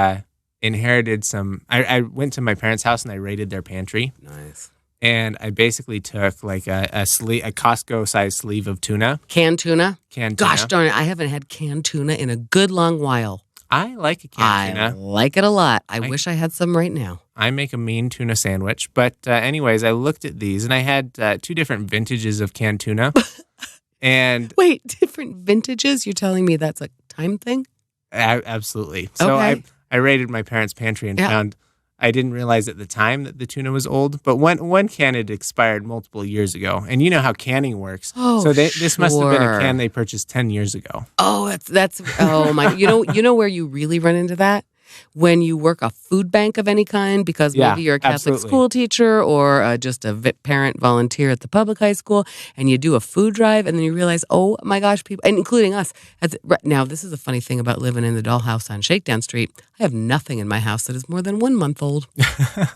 inherited some. I went to my parents' house and I raided their pantry. Nice. And I basically took like a Costco-sized sleeve of tuna. Canned tuna? Canned tuna. Gosh darn it, I haven't had canned tuna in a good long while. I like a canned tuna. I like it a lot. I wish I had some right now. I make a mean tuna sandwich. But anyways, I looked at these, and I had two different vintages of canned tuna. And wait, different vintages? You're telling me that's a time thing? Absolutely. So okay. I raided my parents' pantry and found... I didn't realize at the time that the tuna was old, but one can had expired multiple years ago. And you know how canning works. Oh, so this must have been a can they purchased 10 years ago. Oh, that's oh my. You know where you really run into that? When you work a food bank of any kind, because maybe you're a Catholic school teacher or just a parent volunteer at the public high school, and you do a food drive, and then you realize, oh my gosh, people, and including us. Now, this is a funny thing about living in the dollhouse on Shakedown Street. I have nothing in my house that is more than 1 month old.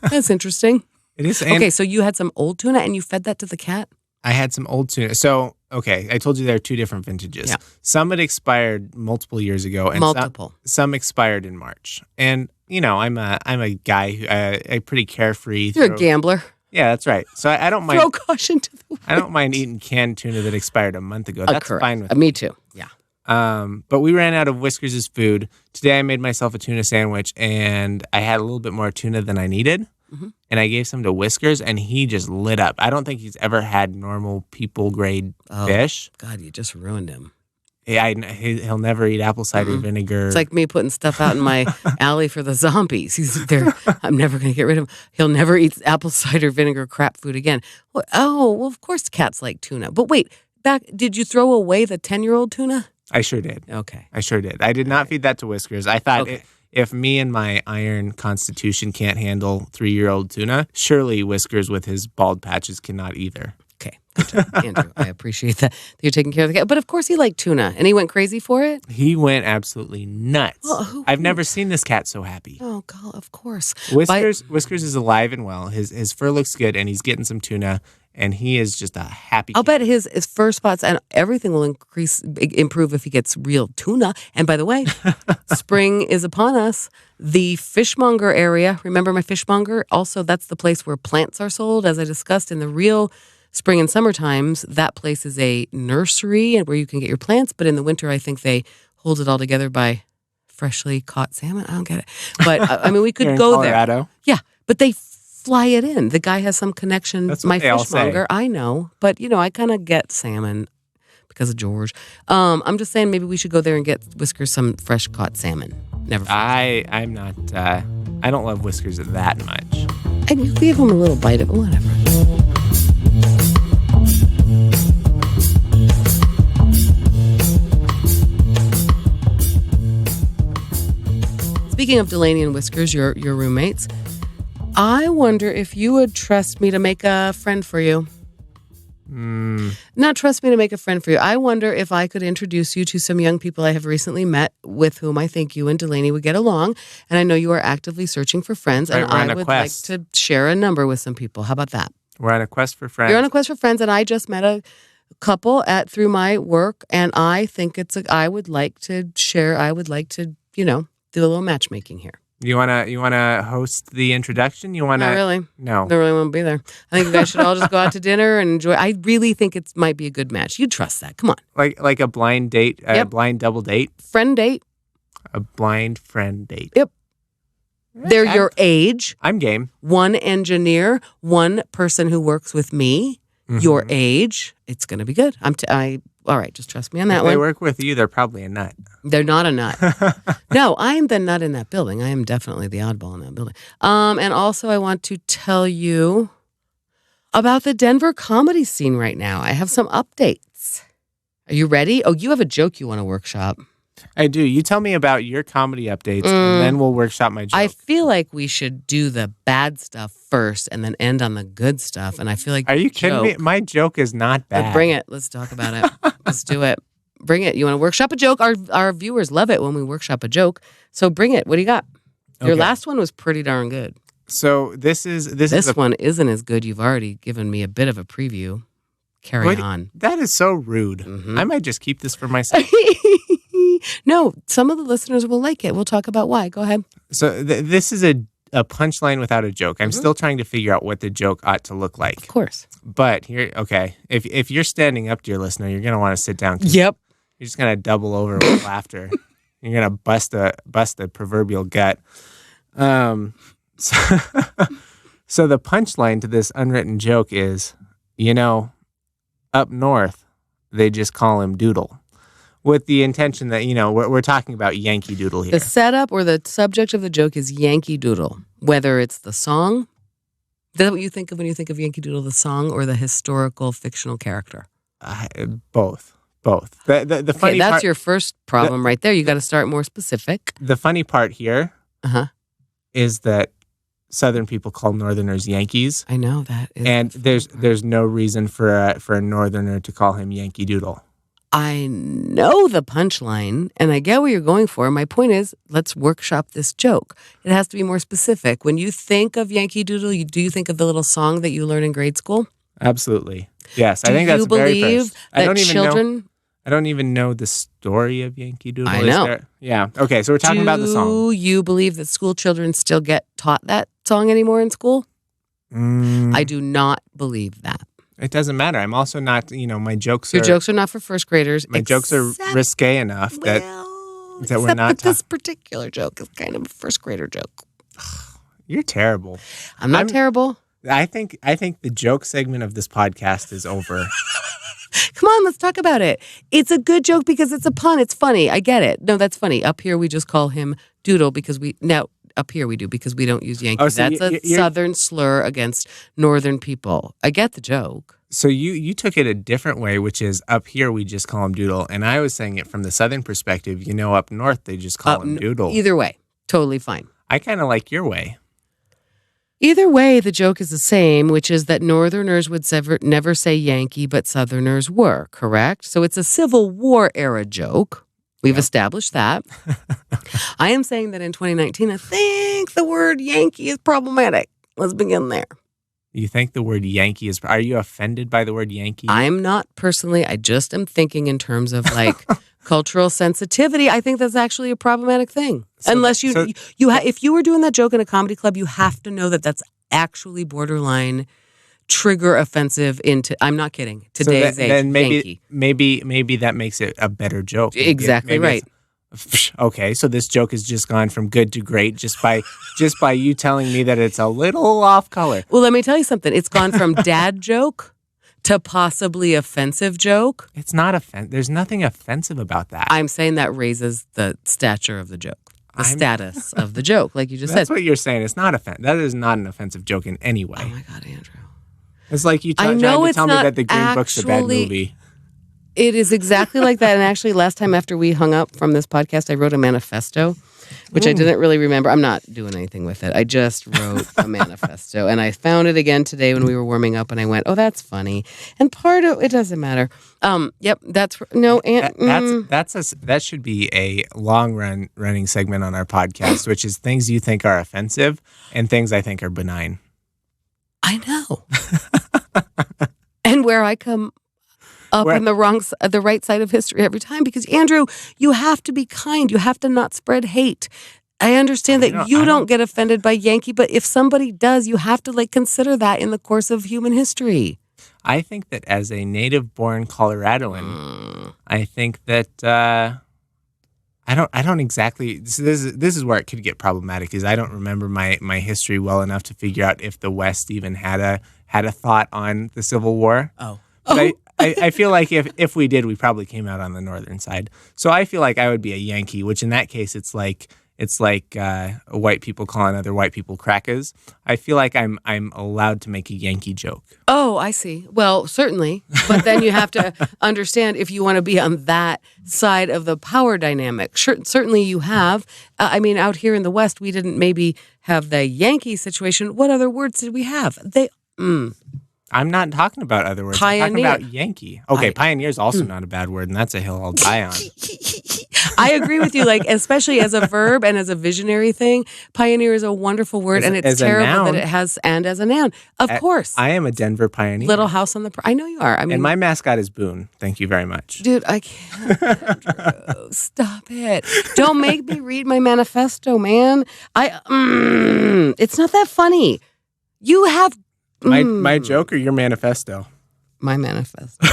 That's interesting. It is. Okay, so you had some old tuna, and you fed that to the cat? I had some old tuna. So, okay, I told you there are two different vintages. Yeah. Some had expired multiple years ago, and some expired in March. And I'm a guy who a pretty carefree. You're a gambler. Yeah, that's right. So I don't mind. Throw caution to the wind. I don't mind eating canned tuna that expired a month ago. That's fine with me. Me too. Yeah. But we ran out of Whiskers' food. Today I made myself a tuna sandwich, and I had a little bit more tuna than I needed. Mm-hmm. And I gave some to Whiskers, and he just lit up. I don't think he's ever had normal people-grade fish. God, you just ruined him. Yeah, he'll never eat apple cider vinegar. It's like me putting stuff out in my alley for the zombies. He's there. I'm never going to get rid of him. He'll never eat apple cider vinegar crap food again. Well, of course cats like tuna. But wait, did you throw away the 10-year-old tuna? I sure did. Okay. I sure did. I did not feed that to Whiskers. I thought if me and my iron constitution can't handle 3-year-old tuna, surely Whiskers with his bald patches cannot either. Okay. Good job, Andrew. I appreciate that you're taking care of the cat. But of course he liked tuna, and he went crazy for it? He went absolutely nuts. Well, I've never seen this cat so happy. Oh, God, of course. Whiskers is alive and well. His fur looks good, and he's getting some tuna. And he is just a happy cat. I'll bet his fur spots and everything will improve if he gets real tuna. And by the way, spring is upon us. The fishmonger area, remember my fishmonger? Also, that's the place where plants are sold. As I discussed in the real spring and summer times, that place is a nursery and where you can get your plants. But in the winter, I think they hold it all together by freshly caught salmon. I don't get it. But I mean, we could go Colorado. there. Yeah, but they fly it in. The guy has some connection. That's what my they all say. fishmonger, I know, but I kind of get salmon because of George. I'm just saying maybe we should go there and get Whiskers some fresh caught salmon. Never. I'm not. I don't love Whiskers that much. And you gave him a little bite of whatever. Speaking of Delaney and Whiskers, your roommates. I wonder if you would trust me to make a friend for you. Not trust me to make a friend for you. I wonder if I could introduce you to some young people I have recently met with whom I think you and Delaney would get along. And I know you are actively searching for friends, and I would like to share a number with some people. How about that? We're on a quest for friends. You're on a quest for friends, and I just met a couple through my work, and I think I would like to share. I would like to, do a little matchmaking here. You wanna host the introduction? Not really. No. Don't really want to be there. I think you guys should all just go out to dinner and enjoy. I really think it might be a good match. You trust that? Come on. Like a blind date, a blind double date, friend date, a blind friend date. Yep. They're your age. I'm game. One engineer, one person who works with me. Your age. It's going to be good. All right, just trust me on that one. If they work with you, they're probably a nut. They're not a nut. No, I'm the nut in that building. I am definitely the oddball in that building. And also I want to tell you about the Denver comedy scene right now. I have some updates. Are you ready? Oh, you have a joke you want to workshop. I do. You tell me about your comedy updates, and then we'll workshop my joke. I feel like we should do the bad stuff first and then end on the good stuff. And I feel like... Are you kidding me? My joke is not bad. Bring it. Let's talk about it. Let's do it. Bring it. You want to workshop a joke? Our viewers love it when we workshop a joke. So bring it. What do you got? Your last one was pretty darn good. So this one isn't as good. You've already given me a bit of a preview. Carry on. That is so rude. I might just keep this for myself. No, some of the listeners will like it. We'll talk about why. Go ahead. So this is a punchline without a joke. I'm still trying to figure out what the joke ought to look like. Of course. But here, if you're standing up, dear listener, you're going to want to sit down. Yep. You're just going to double over with laughter. You're going to bust the proverbial gut. So the punchline to this unwritten joke is, up north, they just call him Doodle. With the intention that, we're talking about Yankee Doodle here. The setup or the subject of the joke is Yankee Doodle. Whether it's the song, is that what you think of when you think of Yankee Doodle, the song, or the historical fictional character? Both. The funny that's part, your first problem right there. You got to start more specific. The funny part here is that Southern people call Northerners Yankees. I know that. And there's no reason for a Northerner to call him Yankee Doodle. I know the punchline, and I get what you're going for. My point is, let's workshop this joke. It has to be more specific. When you think of Yankee Doodle, do you think of the little song that you learn in grade school? Absolutely. Yes, I think that's very first. I don't even know the story of Yankee Doodle. I know. Yeah. Okay, so we're talking about the song. Do you believe that school children still get taught that song anymore in school? I do not believe that. It doesn't matter. I'm also not, my jokes Your jokes are not for first graders. My jokes are risque enough that we're not. This particular joke is kind of a first grader joke. You're terrible. I'm not terrible. I think the joke segment of this podcast is over. Come on, let's talk about it. It's a good joke because it's a pun. It's funny. I get it. No, that's funny. Up here, we just call him Doodle because up here we do because we don't use Yankee. So that's a Southern slur against Northern people. I get the joke. So you took it a different way, which is up here we just call him Doodle. And I was saying it from the Southern perspective. Up north they just call him Doodle. Either way, totally fine. I kind of like your way. Either way, the joke is the same, which is that Northerners would never say Yankee, but Southerners were, correct? So it's a Civil War era joke. We've established that. I am saying that in 2019, I think the word Yankee is problematic. Let's begin there. You think the word Yankee is... Are you offended by the word Yankee? I'm not personally. I just am thinking in terms of cultural sensitivity. I think that's actually a problematic thing. Unless if you were doing that joke in a comedy club, you have to know that that's actually borderline trigger offensive into... I'm not kidding. Today's age, then Yankee. Maybe that makes it a better joke. Exactly right. Okay, so this joke has just gone from good to great just by you telling me that it's a little off color. Well, let me tell you something. It's gone from dad joke to possibly offensive joke. It's not offensive. There's nothing offensive about that. I'm saying that raises the stature of the joke. The status of the joke, like you just said. That's what you're saying. It's not that is not an offensive joke in any way. Oh my God, Andrew. It's like you trying to tell me that the Green Book's a bad movie. It is exactly like that. And actually, last time after we hung up from this podcast, I wrote a manifesto, which I didn't really remember. I'm not doing anything with it. I just wrote a manifesto. And I found it again today when we were warming up, and I went, oh, that's funny. And part of it doesn't matter. Yep, that's no. That should be a running segment on our podcast, which is things you think are offensive and things I think are benign. I know. And where I come up on the right side of history every time, because Andrew, you have to be kind. You have to not spread hate. I understand that you don't get offended by Yankee, but if somebody does, you have to consider that in the course of human history. I think that as a native-born Coloradoan, I think that I don't exactly. This is where it could get problematic. Is I don't remember my history well enough to figure out if the West even had a thought on the Civil War. Oh. But I feel like if we did, we probably came out on the northern side. So I feel like I would be a Yankee, which in that case, it's like white people calling other white people crackers. I feel like I'm allowed to make a Yankee joke. Oh, I see. Well, certainly. But then you have to understand if you want to be on that side of the power dynamic. Certainly you have. Out here in the West, we didn't maybe have the Yankee situation. What other words did we have? I'm not talking about other words. Pioneer. I'm talking about Yankee. Okay, pioneer is also not a bad word, and that's a hill I'll die on. I agree with you, especially as a verb and as a visionary thing. Pioneer is a wonderful word, and it's terrible that it has and as a noun. Of course. I am a Denver pioneer. Little house on the... I know you are. And my mascot is Boone. Thank you very much. Dude, I can't. Andrew, stop it. Don't make me read my manifesto, man. It's not that funny. You have... My joke or your manifesto? My manifesto.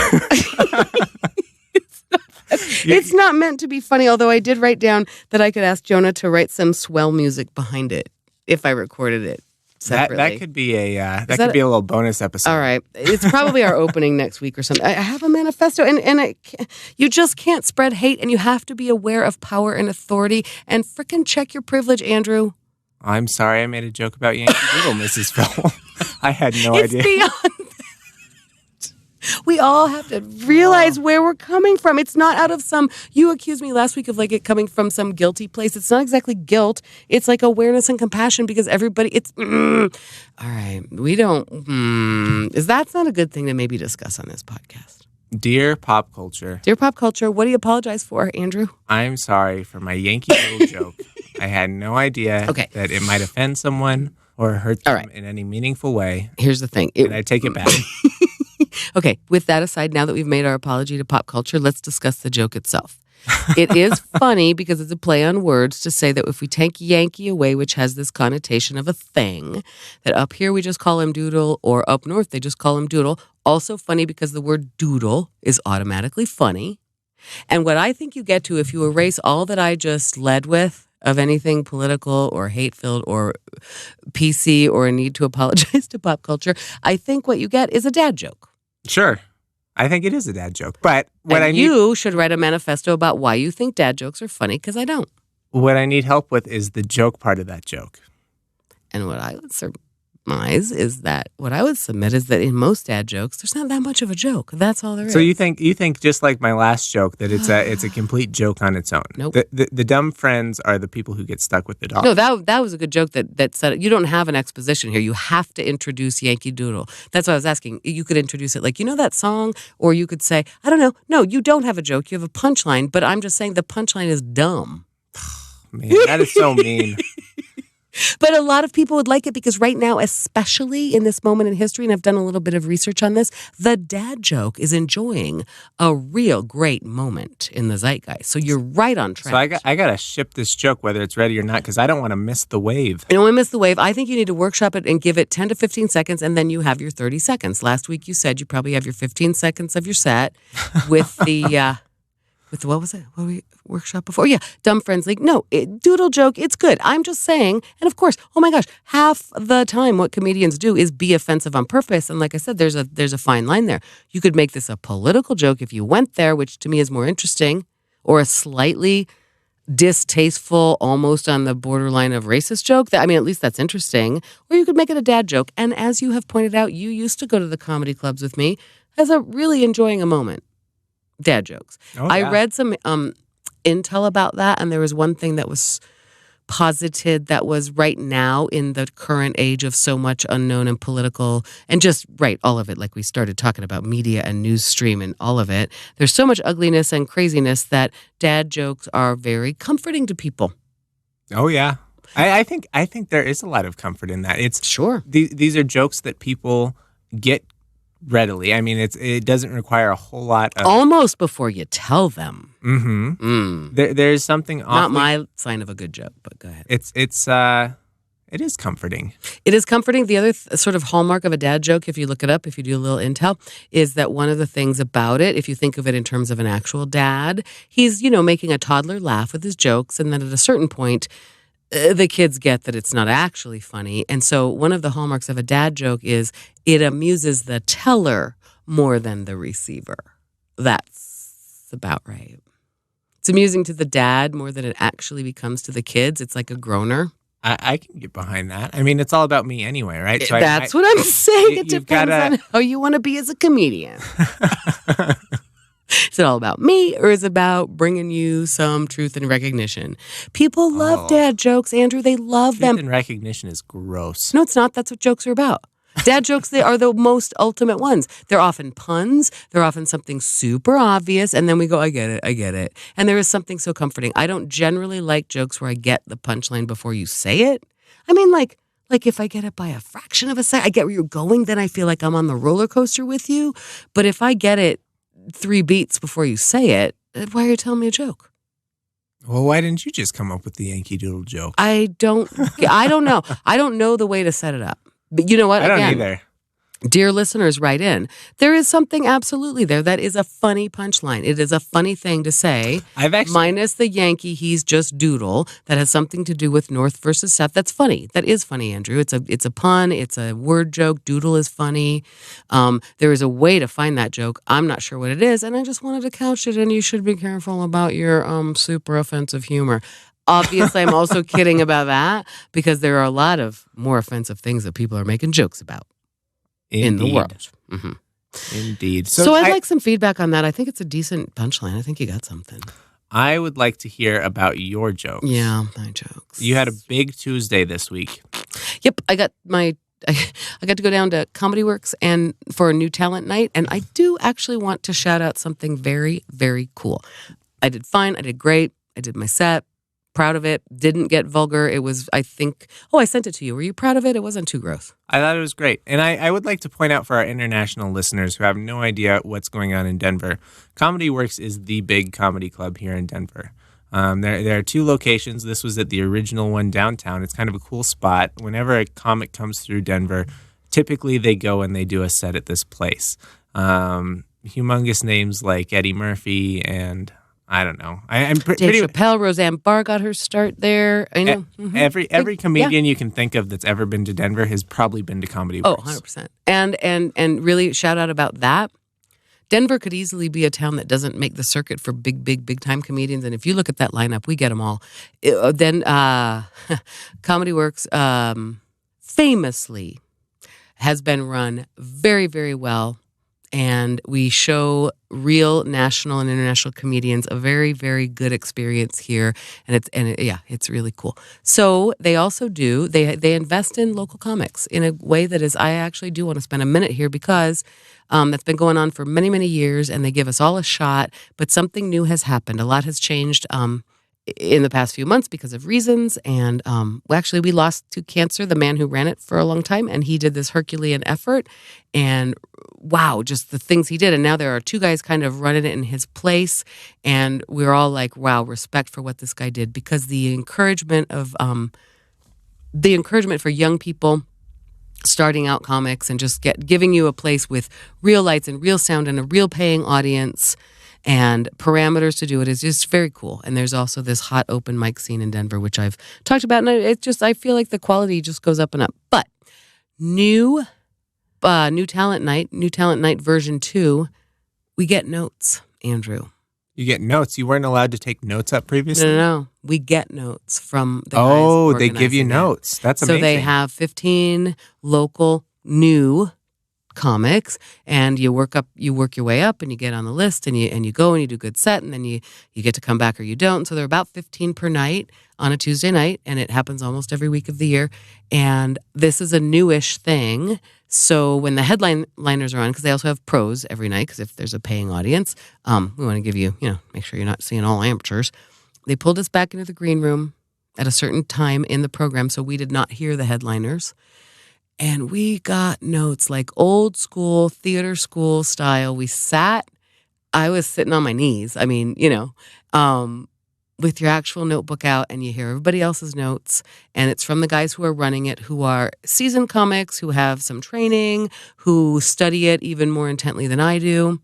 It's not meant to be funny, although I did write down that I could ask Jonah to write some swell music behind it if I recorded it separately. That could be a little bonus episode. All right. It's probably our opening next week or something. I have a manifesto, and you just can't spread hate, and you have to be aware of power and authority, and frickin' check your privilege, Andrew. I'm sorry I made a joke about Yankee Doodle, Mrs. Filholm. I had no idea. It's beyond that. We all have to realize where we're coming from. It's not out of some... You accused me last week of it coming from some guilty place. It's not exactly guilt. It's awareness and compassion because everybody... It's... All right. We don't... That's not a good thing to maybe discuss on this podcast. Dear Pop Culture. Dear Pop Culture, what do you apologize for, Andrew? I'm sorry for my Yankee Doodle joke. I had no idea that it might offend someone or hurt them in any meaningful way. Here's the thing. And I take it back. Okay, with that aside, now that we've made our apology to Pop Culture, let's discuss the joke itself. It is funny because it's a play on words to say that if we take Yankee away, which has this connotation of a thing, that up here we just call him Doodle, or up north they just call him Doodle. Also funny because the word doodle is automatically funny. And what I think you get to if you erase all that I just led with of anything political or hate-filled or PC or a need to apologize to Pop Culture, I think what you get is a dad joke. Sure. I think it is a dad joke. But you should write a manifesto about why you think dad jokes are funny, because I don't. What I need help with is the joke part of that joke. And what I would surmise is that what I would submit is that in most dad jokes, there's not that much of a joke. That's all there is. So you think just like my last joke that it's a complete joke on its own. Nope. The dumb friends are the people who get stuck with the dog. No, that was a good joke that said you don't have an exposition here. You have to introduce Yankee Doodle. That's what I was asking. You could introduce it that song, or you could say, I don't know. No, you don't have a joke. You have a punchline, but I'm just saying the punchline is dumb. Man, that is so mean. But a lot of people would like it because right now, especially in this moment in history, and I've done a little bit of research on this, the dad joke is enjoying a real great moment in the zeitgeist. So you're right on track. So I got to ship this joke whether it's ready or not because I don't want to miss the wave. You don't want to miss the wave. I think you need to workshop it and give it 10 to 15 seconds, and then you have your 30 seconds. Last week you said you probably have your 15 seconds of your set with the... what was it? What were we workshop before? Yeah, Dumb Friends League. No, doodle joke, it's good. I'm just saying, and of course, oh my gosh, half the time what comedians do is be offensive on purpose. And like I said, there's a fine line there. You could make this a political joke if you went there, which to me is more interesting, or a slightly distasteful, almost on the borderline of racist joke. At least that's interesting. Or you could make it a dad joke. And as you have pointed out, you used to go to the comedy clubs with me as a really enjoying a moment. Dad jokes. Oh, I yeah. read some intel about that, and there was one thing that was posited that was right now in the current age of so much unknown and political and just all of it, like we started talking about media and news stream and all of it. There's so much ugliness and craziness that dad jokes are very comforting to people. Oh, yeah. I think there is a lot of comfort in that. It's Sure. These are jokes that people get readily. I mean, it doesn't require a whole lot of... Almost before you tell them. There's something awfully... Not my sign of a good joke, but go ahead. It is comforting. It is comforting. The other sort of hallmark of a dad joke, if you look it up, if you do a little intel, is that one of the things about it, if you think of it in terms of an actual dad, he's, making a toddler laugh with his jokes, and then at a certain point, the kids get that it's not actually funny. And so one of the hallmarks of a dad joke is it amuses the teller more than the receiver. That's about right. It's amusing to the dad more than it actually becomes to the kids. It's like a groaner. I can get behind that. I mean, it's all about me anyway, right? So That's what I'm saying. It depends on how you want to be as a comedian. Is it all about me, or is it about bringing you some truth and recognition? People love dad jokes, Andrew. They love them. Truth and recognition is gross. No, it's not. That's what jokes are about. Dad jokes, they are the most ultimate ones. They're often puns. They're often something super obvious. And then we go, I get it. And there is something so comforting. I don't generally like jokes where I get the punchline before you say it. I mean, like if I get it by a fraction of a second, I get where you're going, then I feel like I'm on the roller coaster with you. But if I get it 3 beats before you say it, why are you telling me a joke? Well, why didn't you just come up with the Yankee Doodle joke? I don't know. I don't know the way to set it up. But you know what? I don't either. Dear listeners, write in. There is something absolutely there that is a funny punchline. It is a funny thing to say. Minus the Yankee, he's just doodle. That has something to do with North versus South. That's funny. That is funny, Andrew. It's a pun. It's a word joke. Doodle is funny. There is a way to find that joke. I'm not sure what it is, and I just wanted to couch it. And you should be careful about your super offensive humor. Obviously, I'm also kidding about that because there are a lot of more offensive things that people are making jokes about. Indeed. In the world. Mm-hmm. Indeed. So I'd like some feedback on that. I think it's a decent punchline. I think you got something. I would like to hear about your jokes. Yeah, my jokes. You had a big Tuesday this week. Yep, I got to go down to Comedy Works and for a new talent night, and I do actually want to shout out something very, very cool. I did fine. I did great. I did my set. Proud of it. Didn't get vulgar. It was, I think, I sent it to you. Were you proud of it? It wasn't too gross. I thought it was great. And I would like to point out for our international listeners who have no idea what's going on in Denver, Comedy Works is the big comedy club here in Denver. There are 2 locations. This was at the original one downtown. It's kind of a cool spot. Whenever a comic comes through Denver, typically they go and they do a set at this place. Humongous names like Eddie Murphy and... I don't know. I'm Dave Chappelle, Roseanne Barr got her start there. I know. Every comedian you can think of that's ever been to Denver has probably been to Comedy Works. 100%. And really shout out about that. Denver could easily be a town that doesn't make the circuit for big time comedians. And if you look at that lineup, we get them all. Then Comedy Works famously has been run very, very well. And we show real national and international comedians a very, very good experience here, and it's really cool. So they also do they invest in local comics in a way that is, I actually do want to spend a minute here because that's been going on for many, many years, and they give us all a shot. But something new has happened. A lot has changed in the past few months because of reasons. And actually, we lost to cancer the man who ran it for a long time, and he did this Herculean effort. And wow, just the things he did. And now there are 2 guys kind of running it in his place. And we're all like, wow, respect for what this guy did, because the encouragement for young people starting out comics and just giving you a place with real lights and real sound and a real paying audience and parameters to do it is just very cool. And there's also this hot open mic scene in Denver, which I've talked about. And I feel like the quality just goes up and up. But new talent night version 2, we get notes, Andrew. You get notes. You weren't allowed to take notes up previously? No. We get notes from the guys. They give you notes. That's amazing. So they have 15 local new comics, and you work your way up, and you get on the list, and you go and you do good set, and then you get to come back or you don't. So there are about 15 per night on a Tuesday night, and it happens almost every week of the year. And this is a newish thing. So when the headliners are on, because they also have pros every night, because if there's a paying audience, we want to give you, make sure you're not seeing all amateurs. They pulled us back into the green room at a certain time in the program, so we did not hear the headliners. And we got notes like old school, theater school style. I was sitting on my knees. I mean, with your actual notebook out, and you hear everybody else's notes, and it's from the guys who are running it, who are seasoned comics, who have some training, who study it even more intently than I do.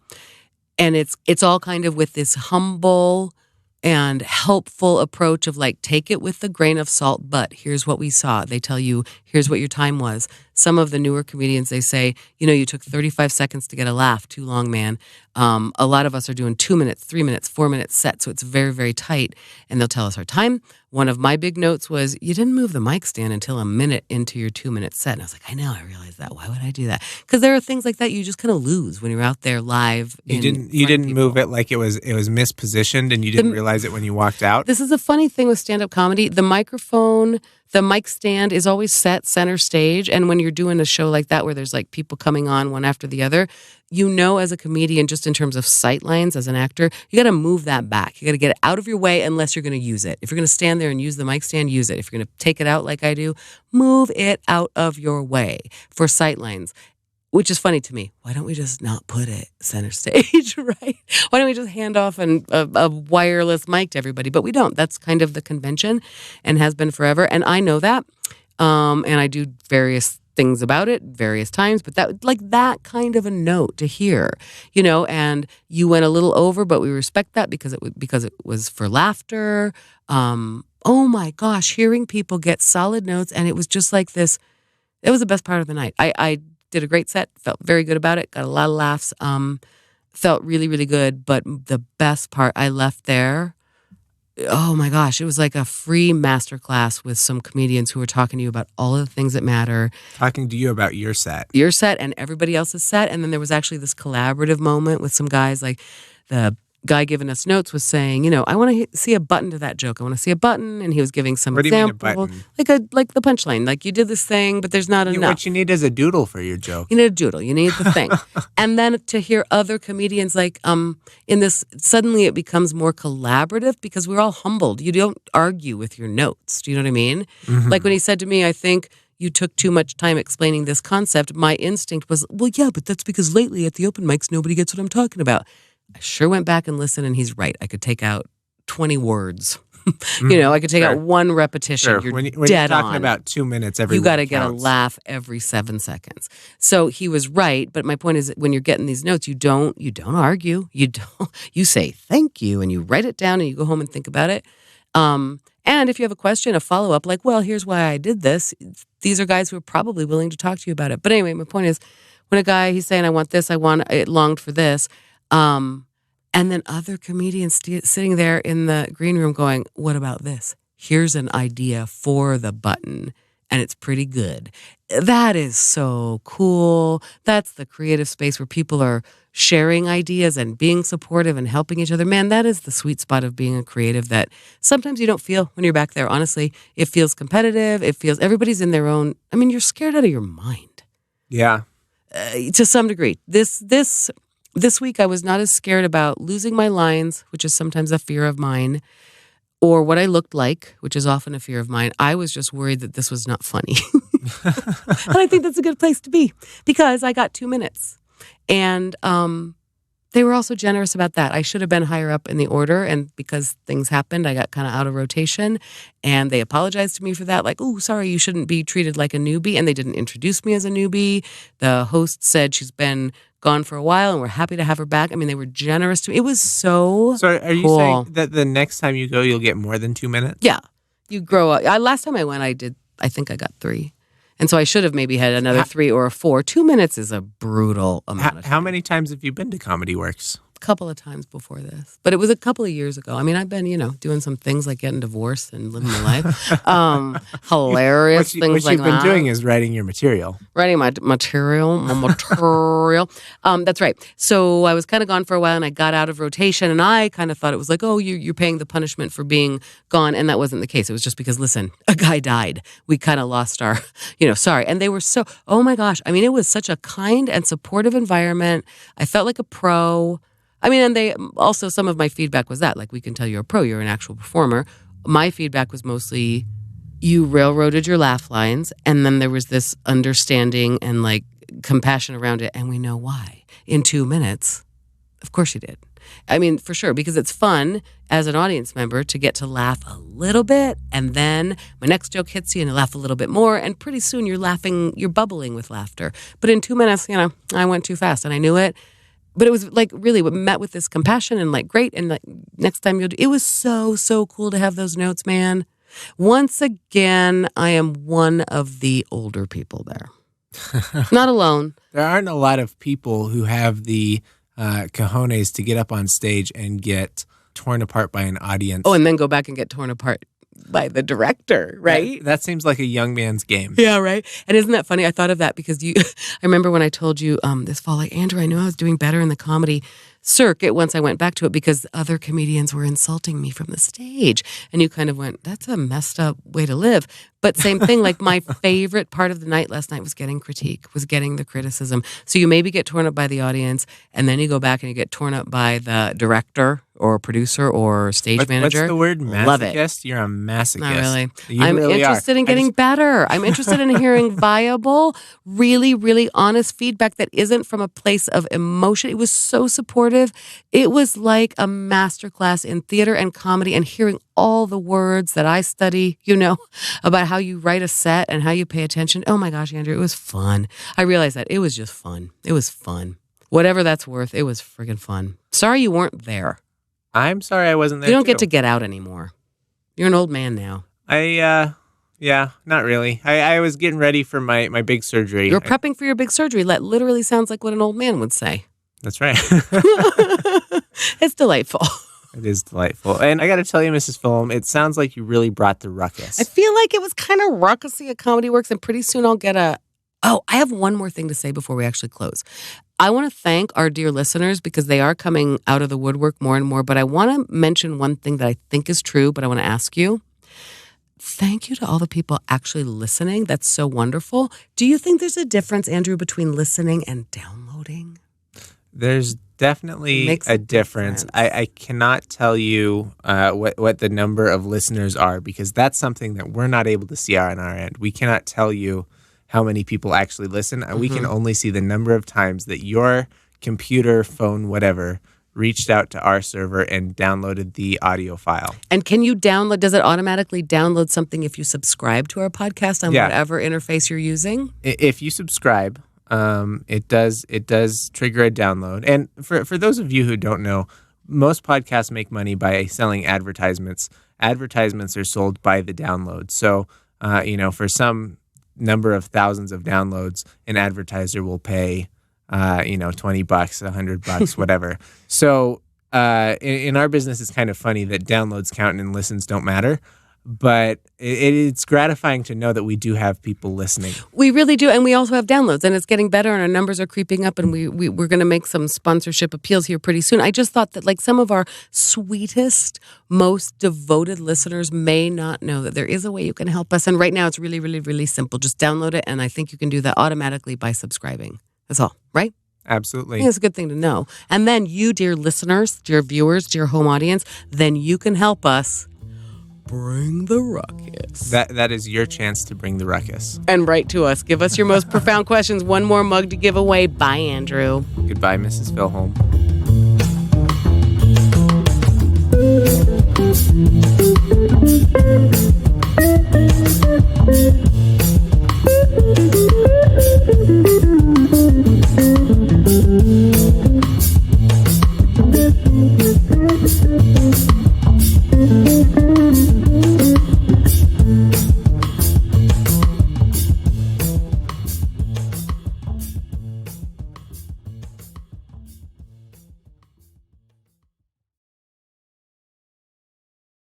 And it's all kind of with this humble and helpful approach of like, take it with a grain of salt, but here's what we saw. They tell you, here's what your time was. Some of the newer comedians, they say, you took 35 seconds to get a laugh. Too long, man. A lot of us are doing 2 minutes, 3 minutes, 4 minutes set, so it's very, very tight. And they'll tell us our time. One of my big notes was, you didn't move the mic stand until a minute into your 2 minute set. And I was like, I know, I realized that. Why would I do that? Because there are things like that you just kind of lose when you're out there live. You didn't move it like it was mispositioned, and you didn't realize it when you walked out. This is a funny thing with stand-up comedy. The microphone, the mic stand is always set center stage. And when you're doing a show like that where there's like people coming on one after the other, as a comedian, just in terms of sight lines as an actor, you got to move that back. You got to get it out of your way unless you're going to use it. If you're going to stand there and use the mic stand, use it. If you're going to take it out like I do, move it out of your way for sight lines. Which is funny to me. Why don't we just not put it center stage, right? Why don't we just hand off a wireless mic to everybody? But we don't. That's kind of the convention and has been forever. And I know that. And I do various things about it various times. But that kind of a note to hear, and you went a little over, but we respect that because it was for laughter. Oh my gosh, hearing people get solid notes. And it was just like this. It was the best part of the night. I did a great set, felt very good about it, got a lot of laughs, felt really, really good. But the best part, I left there, oh my gosh, it was like a free masterclass with some comedians who were talking to you about all of the things that matter. Talking to you about your set. Your set and everybody else's set. And then there was actually this collaborative moment with some guys, like the guy giving us notes was saying, I want to see a button to that joke. I want to see a button. And he was giving some example. What do you mean a button? Like the punchline. Like, you did this thing, but there's not enough. What you need is a doodle for your joke. You need a doodle. You need the thing. And then to hear other comedians like in this, suddenly it becomes more collaborative because we're all humbled. You don't argue with your notes. Do you know what I mean? Mm-hmm. Like when he said to me, I think you took too much time explaining this concept, my instinct was, well, yeah, but that's because lately at the open mics, nobody gets what I'm talking about. I sure went back and listened, and he's right. I could take out 20 words. I could take out one repetition. Sure. You're when dead you're talking on. About 2 minutes every you got to week get counts. a laugh every 7 seconds. So he was right, but my point is that when you're getting these notes, you don't argue. You say thank you, and you write it down, and you go home and think about it. And if you have a question, a follow-up, like, well, here's why I did this. These are guys who are probably willing to talk to you about it. But anyway, my point is, when a guy, he's saying, I want this, it longed for this. And then other comedians sitting there in the green room going, what about this? Here's an idea for the button, and it's pretty good. That is so cool. That's the creative space where people are sharing ideas and being supportive and helping each other. Man, that is the sweet spot of being a creative that sometimes you don't feel when you're back there. Honestly, it feels competitive. It feels everybody's in their own. I mean, you're scared out of your mind. Yeah. To some degree. This week, I was not as scared about losing my lines, which is sometimes a fear of mine, or what I looked like, which is often a fear of mine. I was just worried that this was not funny. And I think that's a good place to be because I got 2 minutes. And they were also generous about that. I should have been higher up in the order. And because things happened, I got kind of out of rotation. And they apologized to me for that. Like, oh, sorry, you shouldn't be treated like a newbie. And they didn't introduce me as a newbie. The host said she's been gone for a while and we're happy to have her back. I mean, they were generous to me. It was so are you cool. saying that the next time you go, you'll get more than 2 minutes? Yeah. You grow up. Last time I went, I think I got 3. And so I should have maybe had another 3 or a 4. 2 minutes is a brutal amount of time. How many times have you been to Comedy Works? couple of times before this, but it was a couple of years ago. I mean, I've been, doing some things like getting divorced and living my life. Hilarious things like that. What you've been doing is writing your material. Writing my material. That's right. So I was kind of gone for a while, and I got out of rotation, and I kind of thought it was like, oh, you're paying the punishment for being gone, and that wasn't the case. It was just because, listen, a guy died. We kind of lost our, sorry. And they were so, oh my gosh. I mean, it was such a kind and supportive environment. I felt like a pro. I mean, and they also, some of my feedback was that, like, we can tell you're a pro, you're an actual performer. My feedback was mostly, you railroaded your laugh lines, and then there was this understanding and like compassion around it, and we know why. In 2 minutes, of course you did. I mean, for sure, because it's fun as an audience member to get to laugh a little bit, and then my next joke hits you and you laugh a little bit more, and pretty soon you're laughing, you're bubbling with laughter. But in 2 minutes, I went too fast and I knew it. But it was like really met with this compassion and like, great. And like, next time it was so, so cool to have those notes, man. Once again, I am one of the older people there. Not alone. There aren't a lot of people who have the cojones to get up on stage and get torn apart by an audience. Oh, and then go back and get torn apart by the director, right? That seems like a young man's game. Yeah, right. And isn't that funny? I thought of that because I remember when I told you this fall, like, Andrew, I knew I was doing better in the comedy circuit once I went back to it because other comedians were insulting me from the stage. And you kind of went, that's a messed up way to live. But same thing, like my favorite part of the night last night was getting critique, was getting the criticism. So you maybe get torn up by the audience, and then you go back and you get torn up by the director or producer or stage manager. What's the word? Masochist? Love it. You're a masochist. Not really. You I'm really interested in getting better. I'm interested in hearing viable, really, really honest feedback that isn't from a place of emotion. It was so supportive. It was like a masterclass in theater and comedy, and hearing all the words that I study, about how you write a set and how you pay attention. Oh my gosh, Andrew, it was fun. I realized that it was just fun. It was fun. Whatever that's worth, it was friggin' fun. Sorry you weren't there. I'm sorry I wasn't there. You don't get to get out anymore. You're an old man now. Yeah, not really. I was getting ready for my big surgery. You're prepping for your big surgery. That literally sounds like what an old man would say. That's right. It's delightful. It is delightful. And I got to tell you, Mrs. Filholm, it sounds like you really brought the ruckus. I feel like it was kind of ruckusy at Comedy Works, and pretty soon I'll get I have one more thing to say before we actually close. I want to thank our dear listeners because they are coming out of the woodwork more and more, but I want to mention one thing that I think is true, but I want to ask you. Thank you to all the people actually listening. That's so wonderful. Do you think there's a difference, Andrew, between listening and downloading? There's definitely a difference. I cannot tell you what the number of listeners are because that's something that we're not able to see on our end. We cannot tell you how many people actually listen. Mm-hmm. We can only see the number of times that your computer, phone, whatever, reached out to our server and downloaded the audio file. And can you does it automatically download something if you subscribe to our podcast on whatever interface you're using? If you subscribe, it does trigger a download. And for those of you who don't know, most podcasts make money by selling advertisements. Advertisements are sold by the download. So, for some number of thousands of downloads, an advertiser will pay, $20, $100, whatever. So, in our business, it's kind of funny that downloads count and listens don't matter. But it's gratifying to know that we do have people listening. We really do. And we also have downloads, and it's getting better, and our numbers are creeping up, and we're going to make some sponsorship appeals here pretty soon. I just thought that like some of our sweetest, most devoted listeners may not know that there is a way you can help us. And right now it's really, really, really simple. Just download it, and I think you can do that automatically by subscribing. That's all, right? Absolutely. I think it's a good thing to know. And then you, dear listeners, dear viewers, dear home audience, then you can help us bring the ruckus. That is your chance to bring the ruckus. And write to us. Give us your most profound questions. One more mug to give away. Bye, Andrew. Goodbye, Mrs. Filholm.